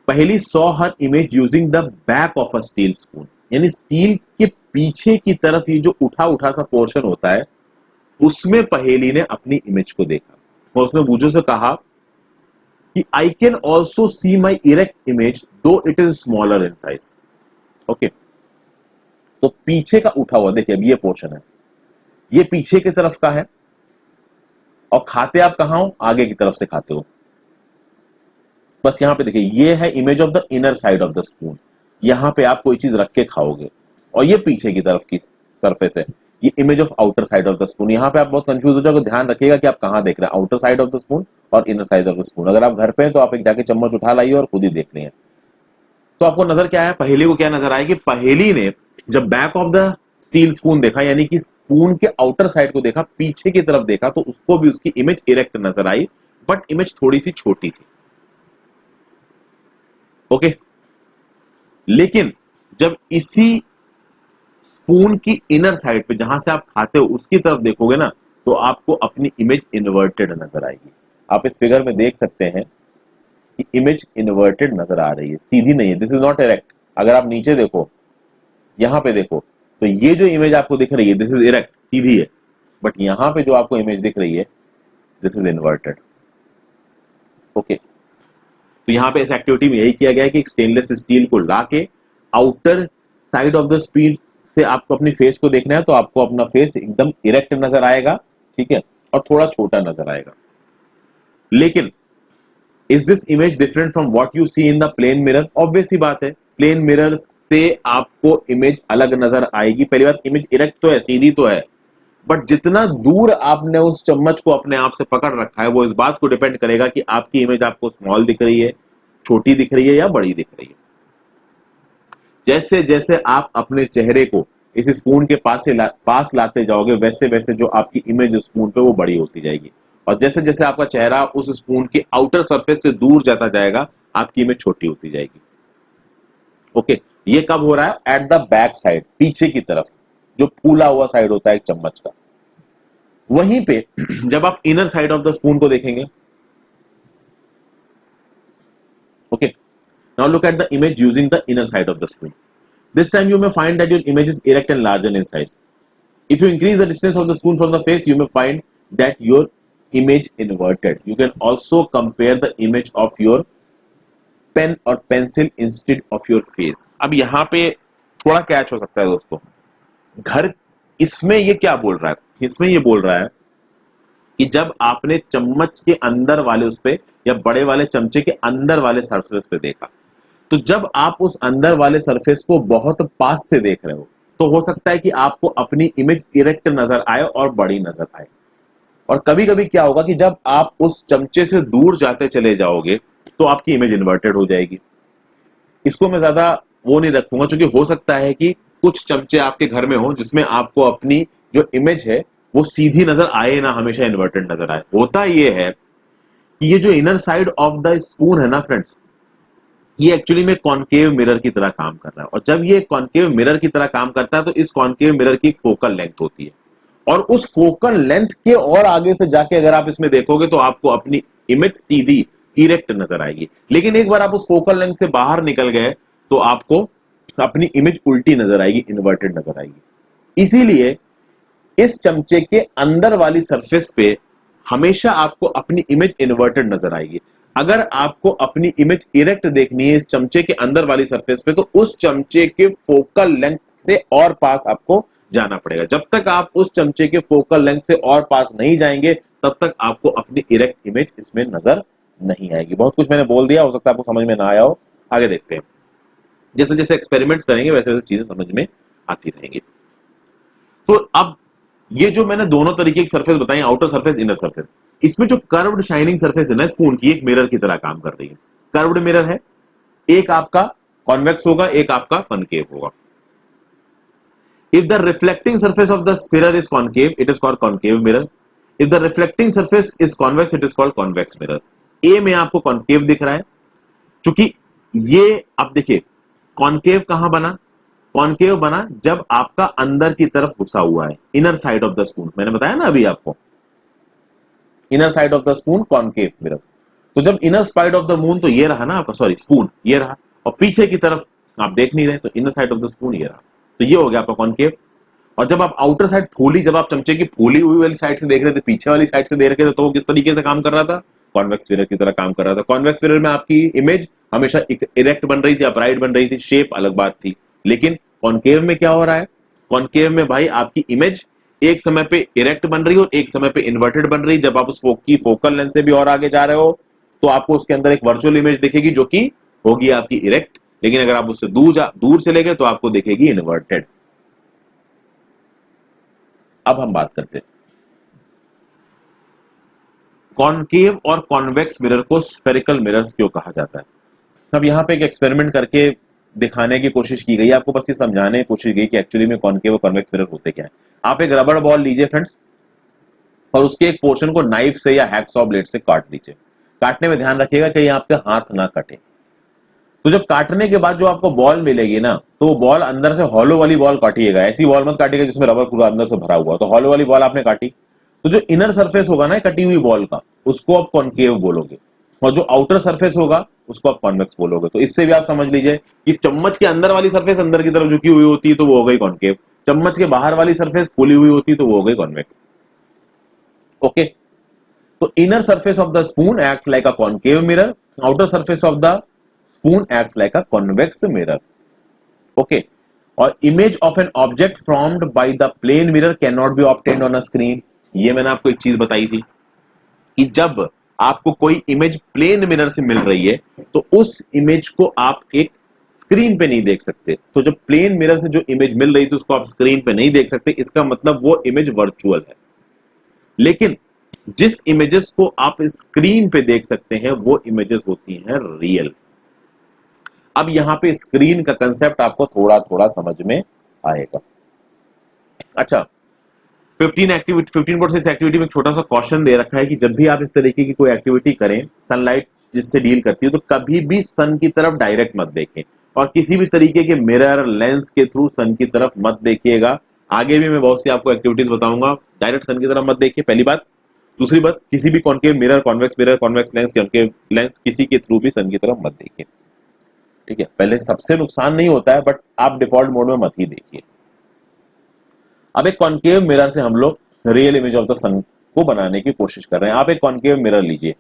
पहेली saw her image using the back of a steel spoon, यानी स्टील के पीछे की तरफ ये जो उठा उठा सा पोर्शन होता है, उसमें पहेली ने अपनी इमेज को देखा, और उसने बूझो से कहा कि I can also see my erect image though it is smaller in size. Okay, तो पीछे का उठा हुआ, देखिए अब ये पोर्शन है, ये पीछे की तरफ का है, और खाते आप कहां हो? आगे की तरफ से खाते हो। बस यहां पे देखिए, ये है image of the inner side of the spoon, यहां पे आप कोई चीज रख के खाओगे, और ये पीछे की तरफ की सरफेस है, ये image of outer side of the spoon. यहां पे आप बहुत कंफ्यूज हो जाओगे, ध्यान रखिएगा कि आप कहां देख रहे हैं, outer side of the spoon और inner side of the spoon. अगर आप घर पे हैं तो आप एक जाके चम्मच उठा लाइए और खुद ही देख लिए। तो आपको नजर क्या है? पहेली को क्या नजर आया कि पहेली ने जब back of the steel spoon देखा, यानी कि स्पून के आउटर साइड को देखा, पीछे की तरफ देखा, तो उसको भी उसकी इमेज इरेक्ट नजर आई, बट इमेज थोड़ी सी छोटी थी। ओके, लेकिन जब इसी स्पून की इनर साइड पे, जहां से आप खाते हो, उसकी तरफ देखोगे ना, तो आपको अपनी इमेज इन्वर्टेड नजर आएगी। आप इस फिगर में देख सकते हैं कि इमेज इन्वर्टेड नजर आ रही है, सीधी नहीं है। This is not erect. अगर आप नीचे देखो, यहां पे देखो, तो ये जो इमेज आपको दिख रही है दिस इज इरेक्ट, सीधी है, बट यहां पे जो आपको इमेज दिख रही है दिस इज इन्वर्टेड। ओके, तो यहां पे इस एक्टिविटी में यही किया गया है कि स्टेनलेस स्टील को लाके outer side of the speed से आपको अपनी फेस को देखना है, तो आपको अपना फेस एकदम इरेक्ट नजर आएगा, ठीक है, और थोड़ा छोटा नजर आएगा। लेकिन is this image different from what you see in the plane mirror? Obvious सी बात है, प्लेन मिरर से आपको इमेज अलग नजर आएगी। पहली बात, इमेज इरेक्ट तो है, सीधी तो है, बट जितना दूर आपने उस चम्मच को अपने आप से पकड़ रखा है वो इस बात को डिपेंड करेगा कि आपकी इमेज आपको स्मॉल दिख रही है, छोटी दिख रही है या बड़ी दिख रही है। जैसे जैसे आप अपने चेहरे को इस स्पून के पास लाते जाओगे, वैसे वैसे जो आपकी इमेज स्पून पे वो बड़ी होती जाएगी, और जैसे जैसे आपका चेहरा उस स्पून के आउटर सरफेस से दूर जाता जाएगा, आपकी इमेज छोटी होती जाएगी। ओके, ये कब हो रहा है? एट द बैक साइड, पीछे की तरफ, जो फूला हुआ साइड होता है एक चम्मच का। वहीं पे जब आप inner side of the spoon को देखेंगे, okay, now look at the image using the inner side of the spoon. This time you may find that your image is erect and larger in size. If you increase the distance of the spoon from the face, you may find that your image inverted. You can also compare the image of your pen or pencil instead of your face. अब यहाँ पे थोड़ा catch हो सकता है दोस्तों। घर इसमें ये क्या बोल रहा है? इसमें ये बोल रहा है कि जब आपने चम्मच के अंदर वाले उस पे या बड़े वाले चमचे के अंदर वाले सरफेस पे देखा, तो जब आप उस अंदर वाले सरफेस को बहुत पास से देख रहे हो, तो हो सकता है कि आपको अपनी इमेज इरेक्ट नजर आए और बड़ी नजर आए। और कभी कभी क्या होगा कि जब आप उस चमचे से दूर जाते चले जाओगे तो आपकी इमेज इन्वर्टेड हो जाएगी। इसको मैं ज्यादा वो नहीं रखूंगा, क्योंकि हो सकता है कि कुछ चमचे आपके घर में हो जिसमें आपको अपनी जो इमेज है वो सीधी नजर आए ना, हमेशा इन्वर्टेड नजर आए। होता ये है कि ये जो inner side of the spoon है ना फ्रेंड्स, ये एक्चुअली में कॉन्केव मिरर की तरह काम कर रहा है। और जब ये कॉन्केव मिरर की तरह काम करता है तो इस कॉन्केव मिरर की एक फोकल लेंथ होती है, और उस फोकल लेंथ के और आगे से जाके अगर आप इसमें देखोगे तो आपको अपनी इमेज सीधी इरेक्ट नजर आएगी। लेकिन एक बार आप उस फोकल लेंथ से बाहर निकल गए तो आपको अपनी इमेज उल्टी नजर आएगी, इन्वर्टेड नजर आएगी। इसीलिए इस चमचे के अंदर वाली सरफेस पे हमेशा आपको अपनी इमेज इन्वर्टेड नजर आएगी। अगर आपको अपनी इमेज इरेक्ट देखनी है इस चमचे के अंदर वाली सरफेस पे, तो उस चमचे के फोकल लेंथ से और पास आपको जाना पड़ेगा। जब तक आप उस चमचे के फोकल लेंथ से और पास नहीं जाएंगे, तब तक आपको अपनी इरेक्ट इमेज इसमें नजर नहीं आएगी। बहुत कुछ मैंने बोल दिया, हो सकता है आपको समझ में ना आया हो। आगे देखते हैं, जैसे जैसे एक्सपेरिमेंट्स करेंगे वैसे वैसे चीजें समझ में आती रहेंगी। तो अब ये जो मैंने दोनों तरीके की सरफेस बताई, आउटर सरफेस, इनर सरफेस, इसमें जो कर्व्ड शाइनिंग सरफेस है ना स्पून की, एक मिरर की तरह काम कर रही है। कर्व्ड मिरर है, एक आपका कॉन्वेक्स होगा, एक आपका कॉनकेव होगा। If the reflecting surface of the sphere is concave, it is called concave mirror. If the reflecting surface is convex, it is called convex mirror. A में आपको कॉनकेव दिख रहा है, क्योंकि ये अब देखिए कॉनकेव कहां बना? कॉनकेव बना जब आपका अंदर की तरफ घुसा हुआ है, inner side of the spoon. मैंने बताया ना अभी आपको, inner side of the spoon concave mirror. तो जब inner side of the moon, तो ये रहा ना आपका, सॉरी स्पून ये रहा, और पीछे की तरफ आप देख नहीं रहे, तो inner side of the spoon ये रहा, तो ये हो गया आपका कॉनकेव। और जब आप आउटर साइड फूली, जब आप चमचे की फूली हुई वाली साइड से देख रहे थे, पीछे वाली साइड से देख रहे थे, तो वो किस तरीके से काम कर रहा था? कॉन्वेक्स मिरर की तरह काम कर रहा था। कॉन्वेक्स मिरर में आपकी इमेज हमेशा इरेक्ट बन रही थी, अपराइट बन रही थी, शेप अलग बात थी। लेकिन कॉनकेव में क्या हो रहा है? कॉनकेव में भाई आपकी इमेज एक समय पे इरेक्ट बन रही है और एक समय पे इन्वर्टेड बन रही है। जब आप उस की फोकल लेंथ से भी और आगे जा रहे हो तो आपको उसके अंदर एक वर्चुअल इमेज दिखेगी जो कि होगी आपकी इरेक्ट, लेकिन अगर आप उससे दूर चले गए तो आपको दिखेगी इन्वर्टेड। अब हम बात करते हैं कॉनकेव और कॉन्वेक्स मिरर को स्फेरिकल मिरर्स क्यों कहा जाता है। अब यहां पे एक एक्सपेरिमेंट करके दिखाने की कोशिश की गई, आपको बस ये समझाने की कोशिश की कि एक्चुअली में कॉनकेव और कॉन्वेक्स मिरर होते क्या है। आप एक रबड़ बॉल लीजिए फ्रेंड्स, और उसके एक पोर्शन को नाइफ से या हैक्सॉ ब्लेड से काट दीजिए। काटने में ध्यान रखिएगा कि आपके हाथ ना कटे। तो जब काटने के बाद जो आपको बॉल मिलेगी ना, तो वो बॉल अंदर से हॉलो वाली बॉल काटिएगा, ऐसी बॉल मत काटिएगा जिसमें रबर पूरा अंदर से भरा हुआ। तो हॉलो वाली बॉल आपने काटी, तो जो इनर सरफेस होगा ना कटी हुई बॉल का, उसको आप कॉनकेव बोलोगे, और जो आउटर सरफेस होगा उसको आप कॉन्वेक्स बोलोगे। तो इससे भी आप समझ लीजिए कि चम्मच के अंदर वाली सरफेस अंदर की तरफ झुकी हुई होती है तो वो हो गई कॉनकेव, चम्मच के बाहर वाली सरफेस फूली हुई होती है तो वो हो गई कॉन्वेक्स। ओके, तो inner surface of the spoon acts like a concave mirror, outer surface of the spoon acts like a convex mirror. Okay, और image of an object formed by the plane mirror cannot be obtained on a screen. ये मैंने आपको एक चीज बताई थी कि जब आपको कोई इमेज प्लेन मिरर से मिल रही है तो उस इमेज को आप एक स्क्रीन पे नहीं देख सकते। तो जब प्लेन मिरर से जो इमेज मिल रही थी उसको आप स्क्रीन पे नहीं देख सकते, इसका मतलब वो इमेज वर्चुअल है। लेकिन जिस इमेजेस को आप स्क्रीन पे देख सकते हैं वो इमेजेस होती हैं रियल। अब यहां पे स्क्रीन का कंसेप्ट आपको थोड़ा थोड़ा समझ में आएगा। अच्छा, 15.6 एक्टिविटी में एक छोटा सा क्वेश्चन दे रखा है कि जब भी आप इस तरीके की कोई एक्टिविटी करें, सनलाइट जिससे डील करती है, तो कभी भी सन की तरफ डायरेक्ट मत देखें और किसी भी तरीके के मिरर लेंस के थ्रू सन की तरफ मत देखिएगा। आगे भी मैं बहुत सी आपको एक्टिविटीज बताऊंगा, डायरेक्ट सन की तरफ मत देखिए, पहली बात। दूसरी बात, किसी भी concave mirror, convex lens, concave lens, किसी के थ्रू भी सन की तरफ मत देखिए, ठीक है। पहले सबसे नुकसान नहीं होता है, बट आप डिफॉल्ट मोड में मत ही देखिए। अब एक कॉन्केव मिरर से हम लोग रियल इमेज ऑफ द सन को बनाने की कोशिश कर रहे हैं। आप एक कॉन्केव मिरर लीजिए,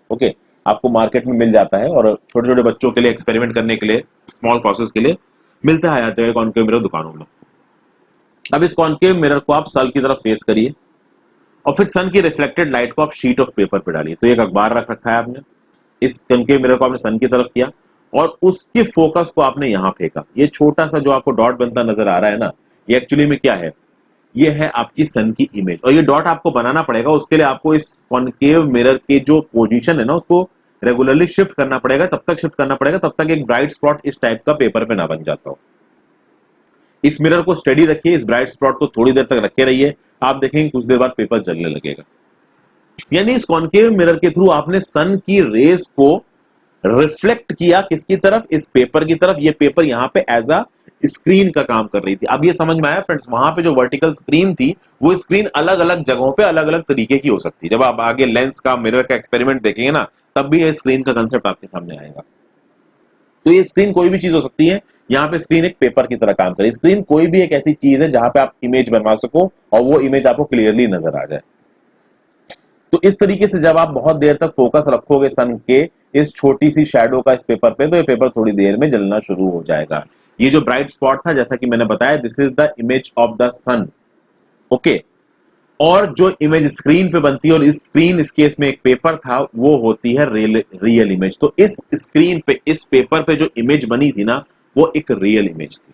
ओके, आपको मार्केट में मिल जाता है और छोटे छोटे बच्चों के लिए एक्सपेरिमेंट करने के लिए, स्मॉल प्रोसेस के लिए मिलता है आते हुए कॉन्केव मिरर दुकानों में। अब इस कॉन्केव मिरर को आप सन की तरफ फेस करिए और फिर सन की रिफ्लेक्टेड लाइट को आप शीट ऑफ पेपर पे डालिए। तो एक अखबार रख रखा है आपने, इस कॉन्केव मिरर को आपने सन की तरफ किया और उसके फोकस को आपने यहां फेंका। ये छोटा सा जो आपको डॉट बनता नजर आ रहा है ना, ये एक्चुअली में क्या है, ये है आपकी सन की इमेज। और ये डॉट आपको बनाना पड़ेगा, उसके लिए आपको इस कॉन्केव मिरर के जो पोजीशन है ना उसको रेगुलरली शिफ्ट करना पड़ेगा। तब तक शिफ्ट करना पड़ेगा तब तक एक ब्राइट स्पॉट इस टाइप का पेपर पे ना बन जाता हो। इस मिरर को स्टेडी रखिए, इस ब्राइट स्पॉट को थोड़ी देर तक रखे रहिए, आप देखेंगे कुछ देर बाद पेपर जलने लगेगा। यानी इस कॉन्केव मिरर के थ्रू आपने सन की रेज को रिफ्लेक्ट किया, किसकी तरफ, इस पेपर की तरफ। ये पेपर यहाँ पे एज अ स्क्रीन का काम कर रही थी। अब ये समझ में आया फ्रेंड्स, वहां पे जो वर्टिकल स्क्रीन थी वो स्क्रीन अलग अलग जगहों पे अलग अलग तरीके की हो सकती है। जब आप आगे लेंस का, मिरर का एक्सपेरिमेंट देखेंगे ना, तब भी ये स्क्रीन का कंसेप्ट आपके सामने आएगा। तो ये स्क्रीन कोई भी चीज हो सकती है, यहाँ पे स्क्रीन एक पेपर की तरह काम करे। स्क्रीन कोई भी एक ऐसी चीज है जहां पे आप इमेज बनवा सको और वो इमेज आपको क्लियरली नजर आ जाए। तो इस तरीके से जब आप बहुत देर तक फोकस रखोगे सन के इस छोटी सी शैडो का इस पेपर पे, तो ये पेपर थोड़ी देर में जलना शुरू हो जाएगा। ये जो ब्राइट स्पॉट था, जैसा कि मैंने बताया, this is the image of the sun, okay. और जो इमेज स्क्रीन पे बनती है, और इस स्क्रीन, इस केस में एक पेपर था, वो होती है रियल इमेज। तो इस स्क्रीन पे, इस पेपर पे जो इमेज बनी थी ना, वो एक रियल इमेज थी,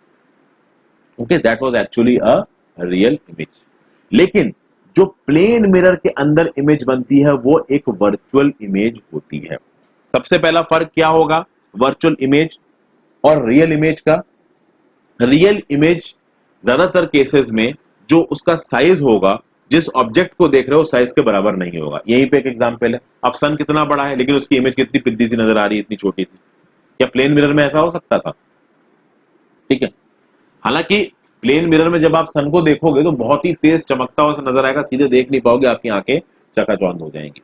okay, that was actually a real image. लेकिन जो प्लेन मिरर के अंदर इमेज बनती है वो एक वर्चुअल इमेज होती है। सबसे पहला फर्क क्या होगा वर्चुअल इमेज और रियल इमेज का? रियल इमेज ज्यादातर केसेस में जो उसका साइज होगा, जिस ऑब्जेक्ट को देख रहे हो साइज के बराबर नहीं होगा। यहीं पे एक एग्जांपल है, अब सन कितना बड़ा है लेकिन उसकी इमेज कितनी पिद्दी सी नजर आ रही है, इतनी छोटी सी। क्या प्लेन मिरर में ऐसा हो सकता था? ठीक है, हालांकि प्लेन मिरर में जब आप सन को देखोगे तो बहुत ही तेज चमकता हुआ नजर आएगा, सीधे देख नहीं पाओगे, आपकी आंखें चकाचौंध हो जाएंगी।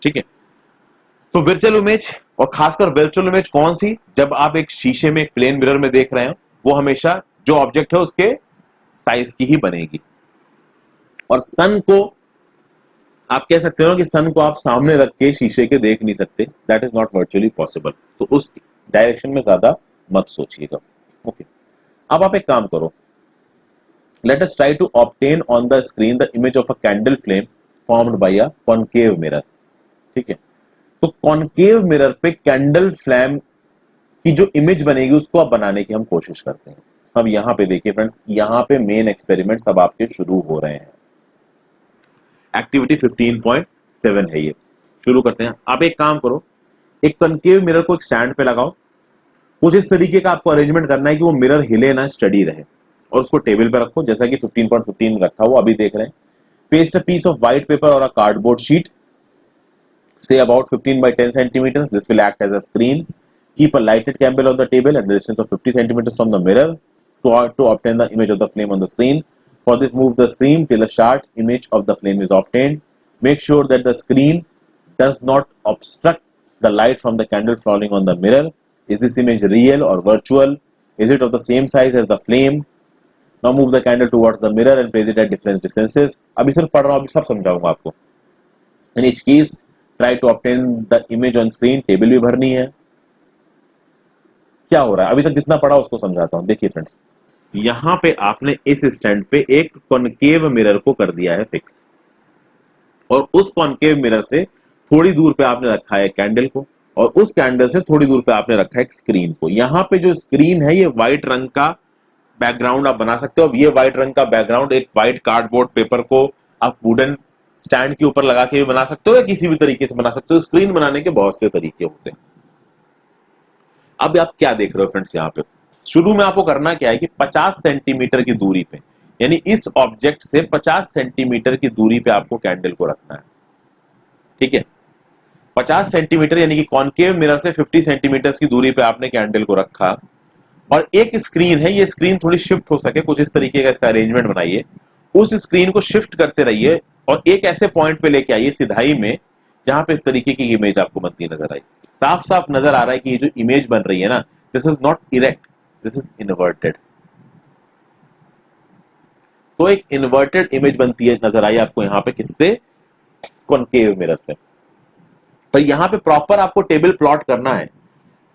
ठीक है, तो वर्चुअल इमेज, और खासकर वर्चुअल इमेज कौन सी, जब आप एक शीशे में, एक प्लेन मिरर में देख रहे हो, वो हमेशा जो ऑब्जेक्ट है उसके साइज की ही बनेगी। और सन को आप कह सकते हो कि सन को आप सामने रख के शीशे के देख नहीं सकते, that is not virtually possible. तो उस डायरेक्शन में ज्यादा मत सोचिएगा। ओके, अब आप एक काम करो, let us try to obtain on the screen the image of a candle flame formed by a concave mirror। ठीक है, तो कॉन्केव मिरर पे कैंडल फ्लैम की जो इमेज बनेगी उसको अब बनाने की हम कोशिश करते हैं। अब यहां पे देखिए फ्रेंड्स, यहां पे मेन एक्सपेरिमेंट सब आपके शुरू हो रहे हैं। एक्टिविटी 15.7 है, ये शुरू करते हैं। आप एक काम करो, एक कॉन्केव मिरर को एक स्टैंड पे लगाओ, कुछ इस तरीके का आपको अरेंजमेंट करना है कि वो मिरर हिले ना, स्टडी रहे, और उसको टेबल पे रखो जैसा कि 15.15 रखा हुआ अभी देख रहे हैं। Paste a piece of white paper और a cardboard sheet, say about 15 by 10 centimeters. This will act as a screen. Keep a lighted candle on the table at a distance of 50 centimeters from the mirror to obtain the image of the flame on the screen. For this, move the screen till a sharp image of the flame is obtained. Make sure that the screen does not obstruct the light from the candle falling on the mirror. Is this image real or virtual? Is it of the same size as the flame? Now move the candle towards the mirror and place it at different distances. अभी सिर्फ पढ़ रहा हूँ, अभी सब समझाऊंगा आपको। In each case, try to obtain the image on screen. Table भी भरनी है। क्या हो रहा है, अभी तक जितना पढ़ा उसको समझाता हूं। देखिए फ्रेंड्स, यहां पे आपने इस स्टैंड पे एक कॉन्केव मिरर को कर दिया है फिक्स, और उस कॉन्केव मिरर से थोड़ी दूर पे आपने रखा है कैंडल को, और उस कैंडल से थोड़ी दूर पे आपने रखा है एक स्क्रीन को। यहाँ पे जो स्क्रीन है ये व्हाइट रंग का बैकग्राउंड आप बना सकते हो। अब ये व्हाइट रंग का बैकग्राउंड एक व्हाइट कार्डबोर्ड पेपर को आप वुडन स्टैंड के ऊपर लगा के भी बना सकते हो, या किसी भी तरीके से बना सकते हो। स्क्रीन बनाने के बहुत से तरीके होते हैं। अब आप क्या देख रहे हो फ्रेंड्स, यहाँ पे शुरू में आपको करना क्या है कि 50 सेंटीमीटर की दूरी पे, यानी इस ऑब्जेक्ट से 50 सेंटीमीटर की दूरी पे आपको कैंडल को रखना है। ठीक है, 50 सेंटीमीटर यानी कि कॉनकेव मिरर से 50 सेंटीमीटर की दूरी पे आपने कैंडल को रखा, और एक स्क्रीन है, ये स्क्रीन थोड़ी शिफ्ट हो सके, कुछ इस तरीके का इसका अरेंजमेंट बनाइए। उस स्क्रीन को शिफ्ट करते रहिए और एक ऐसे पॉइंट पे लेके आइए सिधाई में, जहां पे इस तरीके की इमेज आपको बनती नजर आई। साफ साफ नजर आ रहा है कि ये जो इमेज बन रही है ना, this is not erect, this is inverted. तो एक इन्वर्टेड इमेज बनती है नजर आई आपको यहाँ पे, किससे? कॉनकेव मिरर से। तो यहाँ पे प्रॉपर आपको टेबल प्लॉट करना है।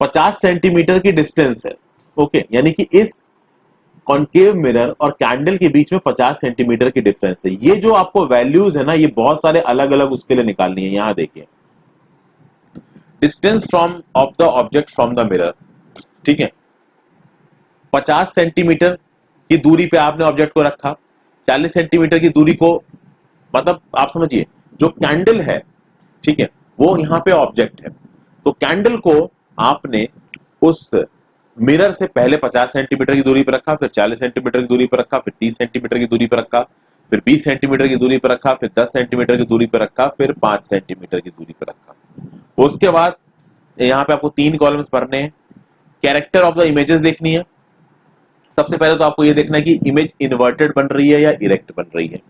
50 सेंटीमीटर की डिस्टेंस है, ओके, यानी कि इस कॉनकेव मिरर और कैंडल के बीच में 50 सेंटीमीटर की डिफरेंस है। ये जो आपको वैल्यूज है ना, ये बहुत सारे अलग अलग उसके लिए निकालनी है। यहां देखिए, distance from of the object from the mirror, ठीक है, 50 सेंटीमीटर की दूरी पे आपने ऑब्जेक्ट को रखा। 40 सेंटीमीटर की दूरी को, मतलब आप समझिए, जो कैंडल है, ठीक है, वो यहां पे ऑब्जेक्ट है। तो कैंडल को आपने उस मिरर से पहले 50 सेंटीमीटर की दूरी पर रखा, फिर 40 सेंटीमीटर की दूरी पर रखा, फिर 30 सेंटीमीटर की दूरी पर रखा, फिर 20 सेंटीमीटर की दूरी पर रखा, फिर 10 सेंटीमीटर की दूरी पर रखा, फिर 5 सेंटीमीटर की दूरी पर रखा। उसके बाद यहाँ पे आपको 3 कॉलम्स भरने हैं। कैरेक्टर ऑफ द इमेजेस देखनी है। सबसे पहले तो आपको ये देखना है कि इमेज इन्वर्टेड बन रही है या इरेक्ट बन रही है।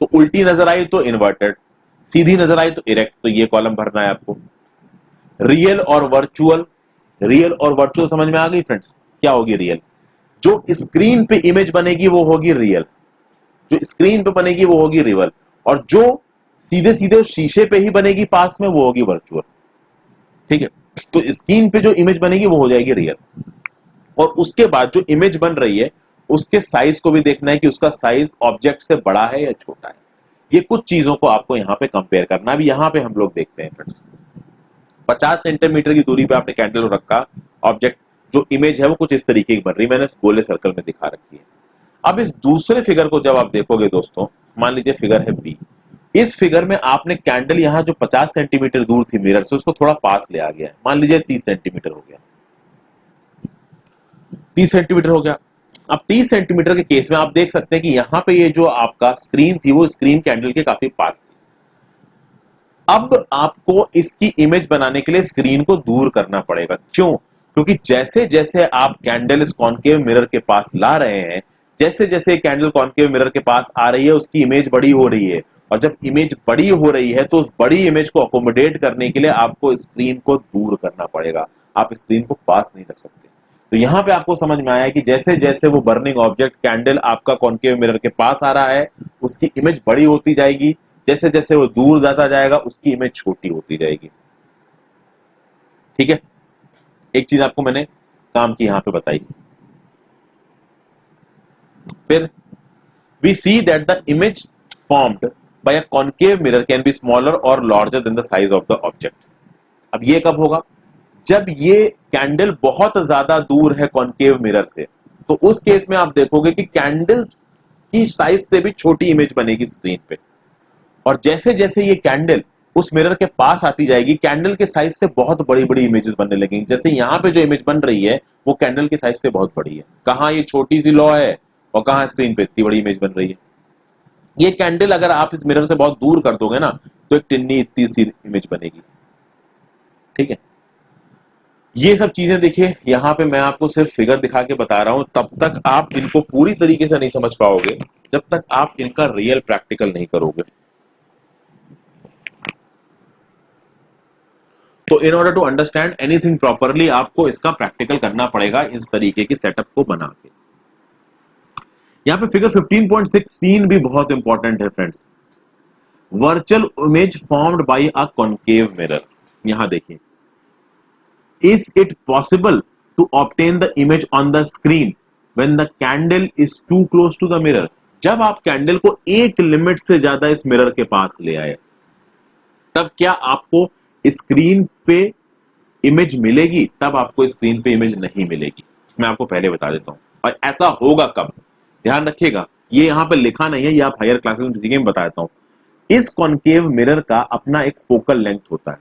तो उल्टी नजर आई तो इन्वर्टेड, सीधी नजर आई तो इरेक्ट, तो ये कॉलम भरना है आपको। रियल और वर्चुअल, रियल और वर्चुअल समझ में आ गई फ्रेंड्स? क्या होगी रियल? जो स्क्रीन पे इमेज बनेगी वो होगी रियल, जो स्क्रीन पे बनेगी वो होगी रियल, और जो सीधे सीधे शीशे पे ही बनेगी पास में वो होगी वर्चुअल। ठीक है, तो स्क्रीन पे जो इमेज बनेगी वो हो जाएगी रियल। और उसके बाद जो इमेज बन रही है उसके साइज को भी देखना है कि उसका साइज ऑब्जेक्ट से बड़ा है या छोटा है। ये कुछ चीजों को आपको यहाँ पे कंपेयर करना है। अभी यहाँ पे हम लोग देखते हैं फ्रेंड्स, 50 सेंटीमीटर की दूरी पे आपने कैंडल रखा, ऑब्जेक्ट जो इमेज है वो कुछ इस तरीके की बन रही है, मैंने गोले सर्कल में दिखा रखी है। अब इस दूसरे फिगर को जब आप देखोगे दोस्तों, मान लीजिए फिगर है बी। इस फिगर में आपने कैंडल यहाँ जो 50 सेंटीमीटर दूर थी मिरर से, उसको थोड़ा पास ले आ गया है। मान लीजिए 30 सेंटीमीटर हो गया, 30 सेंटीमीटर हो गया। अब 30 सेंटीमीटर के केस में आप देख सकते हैं कि यहाँ पे ये जो आपका स्क्रीन थी वो स्क्रीन कैंडल के काफी पास थी। अब आपको इसकी इमेज बनाने के लिए स्क्रीन को दूर करना पड़ेगा। क्यों? क्योंकि जैसे जैसे आप कैंडल इस कॉनकेव मिरर के पास ला रहे हैं, जैसे जैसे कैंडल कॉनकेव मिरर के पास आ रही है, उसकी इमेज बड़ी हो रही है, और जब इमेज बड़ी हो रही है तो उस बड़ी इमेज को अकोमोडेट करने के लिए आपको स्क्रीन को दूर करना पड़ेगा। आप स्क्रीन को पास नहीं रख सकते। तो यहां पे आपको समझ में आया कि जैसे जैसे वो बर्निंग ऑब्जेक्ट कैंडल आपका कॉनकेव मिरर के पास आ रहा है, उसकी इमेज बड़ी होती जाएगी, जैसे जैसे वो दूर जाता जाएगा उसकी इमेज छोटी होती जाएगी। ठीक है, एक चीज आपको मैंने काम की यहां पे बताई। फिर we see that the image formed by a concave mirror can be smaller or larger than the size of the object। अब ये कब होगा? जब ये कैंडल बहुत ज्यादा दूर है कॉनकेव मिरर से, तो उस केस में आप देखोगे कि कैंडल की साइज से भी छोटी इमेज बनेगी स्क्रीन पे, और जैसे जैसे ये कैंडल उस मिरर के पास आती जाएगी, कैंडल के साइज से बहुत बड़ी बड़ी इमेजेस बनने लगेंगी। जैसे यहाँ पे जो इमेज बन रही है वो कैंडल के साइज से बहुत बड़ी है। कहाँ ये छोटी सी लौ है और कहाँ स्क्रीन पे इतनी बड़ी इमेज बन रही है। ये कैंडल अगर आप इस मिरर से बहुत दूर कर दोगे ना, तो एक टिन्नी इतनी सी इमेज बनेगी। ठीक है, ये सब चीजें देखिए, यहां पे मैं आपको सिर्फ फिगर दिखा के बता रहा हूं। तब तक आप इनको पूरी तरीके से नहीं समझ पाओगे जब तक आप इनका रियल प्रैक्टिकल नहीं करोगे। तो in order to understand anything properly आपको इसका प्रैक्टिकल करना पड़ेगा, इस तरीके की सेटअप को बना के। यहां पे फिगर 15.16 भी बहुत इंपॉर्टेंट है friends. Virtual image formed bye अ कॉनकेव मिरर। यहां देखिए, is it possible to obtain the image on the screen when the candle is too close to the mirror? जब आप कैंडल को एक लिमिट से ज्यादा इस मिरर के पास ले आए, तब क्या आपको स्क्रीन पे इमेज मिलेगी? तब आपको स्क्रीन पे इमेज नहीं मिलेगी। मैं आपको पहले बता देता हूं। और ऐसा होगा कब, ध्यान रखिएगा, ये यहां पे लिखा नहीं है, ये आप हायर क्लासेस में सीखेंगे, बता देता हूं। इस कॉन्केव मिरर का अपना एक फोकल लेंथ होता है।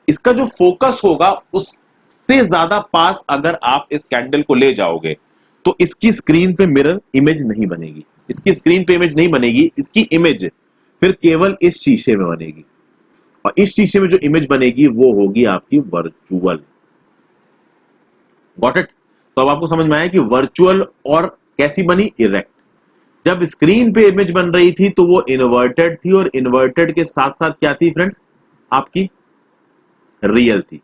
इसका जो फोकस होगा उससे ज्यादा पास अगर आप इस कैंडल को ले जाओगे तो इसकी स्क्रीन पे मिरर इमेज नहीं बनेगी। इसकी स्क्रीन पे इमेज नहीं बनेगी, इसकी इमेज फिर केवल इस शीशे में बनेगी। और इस शीशे में जो इमेज बनेगी वो होगी आपकी वर्चुअल। Got it? तो अब आपको समझ में आया कि वर्चुअल और कैसी बनी? इरेक्ट। जब स्क्रीन पे इमेज बन रही थी तो वो इन्वर्टेड थी, और इन्वर्टेड के साथ साथ क्या थी फ्रेंड्स? आपकी रियल थी।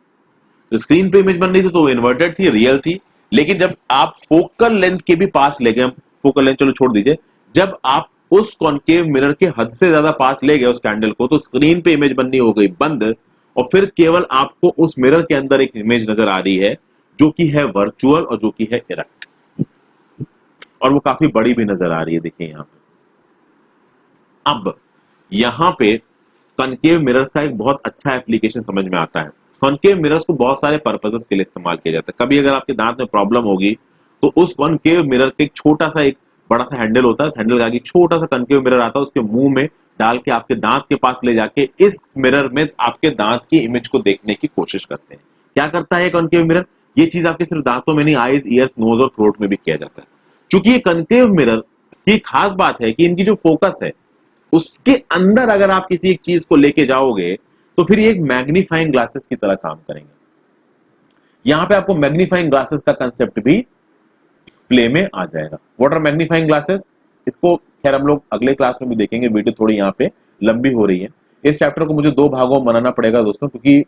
तो स्क्रीन पे इमेज बन रही थी तो वो इन्वर्टेड थी, रियल थी। लेकिन जब आप फोकल लेंथ के भी पास ले गए, फोकल लेंथ चलो छोड़ दीजिए, जब आप उस कॉन्केव मिरर के हद से ज्यादा पास ले गए उस कैंडल को, तो स्क्रीन पे इमेज बननी हो गई बंद, और फिर केवल आपको उस मिरर के अंदर एक इमेज नजर आ रही है जो कि है वर्चुअल और जो कि है इरेक्ट, और वो काफी बड़ी भी नजर आ रही है। देखिए यहां पे, अब यहां पे कॉन्केव मिरर्स का एक बहुत अच्छा एप्लीकेशन समझ में आता है। कॉन्केव मिरर्स को बहुत सारे पर्पसेस के लिए इस्तेमाल किया जाता है। कभी अगर आपके दांत में प्रॉब्लम होगी तो उस कॉन्केव मिरर के एक छोटा सा, एक बड़ा सा हैंडल होता है, उस हैंडल का आगे छोटा सा कॉन्केव मिरर आता है, उसके मुंह में डाल के आपके दांत के पास ले जाके इस मिरर में आपके दांत की इमेज को देखने की कोशिश करते हैं। क्या करता है कॉन्केव मिरर? ये चीज आपके सिर्फ दांतों में नहीं, आईज, ईयर्स, नोज और थ्रोट में भी किया जाता है। क्योंकि ये कॉन्केव मिरर की खास बात है कि इनकी जो फोकस है उसके अंदर अगर आप किसी एक चीज को लेके जाओगे तो फिर ये एक मैग्नीफाइंग ग्लासेस की तरह काम करेंगे। यहां पे आपको मैग्नीफाइंग ग्लासेस का कंसेप्ट भी प्ले में आ जाएगा। What are magnifying glasses? इसको खैर हम लोग अगले क्लास में भी देखेंगे, वीडियो थोड़ी यहाँ पे लंबी हो रही है। इस चैप्टर को मुझे 2 भागों में बनाना पड़ेगा दोस्तों, क्योंकि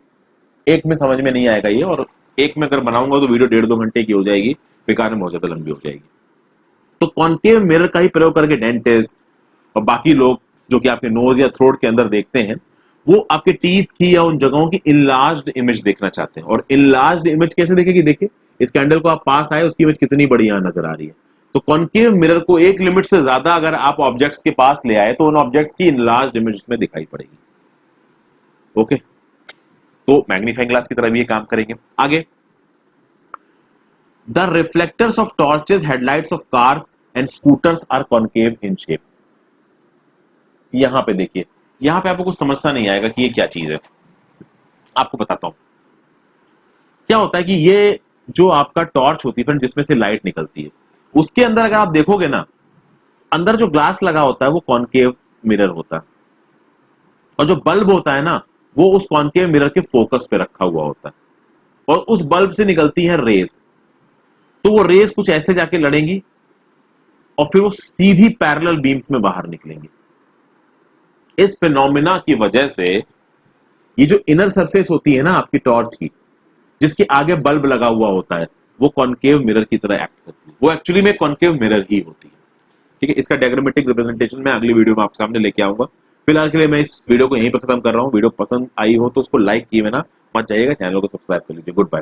एक में समझ में नहीं आएगा ये, और एक में अगर बनाऊंगा तो वीडियो 1.5-2 घंटे की हो जाएगी, बेकार में बहुत ज्यादा लंबी हो जाएगी। तो कॉन्केव मिरर का ही प्रयोग करके डेंटिस्ट और बाकी लोग जो कि आपके नोज या थ्रोट के अंदर देखते हैं, वो आपके टीथ की या उन जगहों की इनलार्ज्ड इमेज देखना चाहते हैं। और इनलार्ज्ड इमेज कैसे देखेगी? देखिए इस कैंडल को आप पास आए, उसकी इमेज कितनी बड़ी यहां नजर आ रही है। तो कॉन्केव मिरर को एक लिमिट से ज्यादा अगर आप ऑब्जेक्ट्स के पास ले आए तो उन ऑब्जेक्ट्स की इनलार्ज्ड इमेज उसमें दिखाई पड़ेगी। ओके, तो मैग्नीफाइंग ग्लास की तरह भी ये काम करेंगे। आगे, the reflectors of torches, headlights of cars and scooters are concave in shape. यहां पे देखिए, यहां पे आपको कुछ समझना नहीं आएगा कि ये क्या चीज है। आपको बताता हूं क्या होता है कि ये जो आपका टॉर्च होती है जिसमें से लाइट निकलती है, उसके अंदर अगर आप देखोगे ना, अंदर जो ग्लास लगा होता है वो कॉन्केव मिरर होता है, और जो बल्ब होता है ना वो उस कॉन्केव मिरर के फोकस पे रखा हुआ होता है, और उस बल्ब से निकलती है रेज। तो वो रेज कुछ ऐसे जाके लड़ेंगी और फिर वो सीधी पैरेलल बीम्स में बाहर निकलेंगी। इस फिनोमिना की वजह से ये जो इनर सरफेस होती है ना आपकी टॉर्च की, जिसके आगे बल्ब लगा हुआ होता है, वो कॉन्केव मिरर की तरह एक्ट करती है। वो एक्चुअली में कॉन्केव मिरर ही होती है। ठीक है, इसका डायग्रामेटिक रिप्रेजेंटेशन मैं अगली वीडियो में आपके सामने लेके आऊंगा। फिलहाल के लिए मैं इस वीडियो को यहीं पर खत्म कर रहा हूं। वीडियो पसंद आई हो तो उसको लाइक किए बिना मत जाइएगा, चैनल को सब्सक्राइब कर लीजिए। Good bye.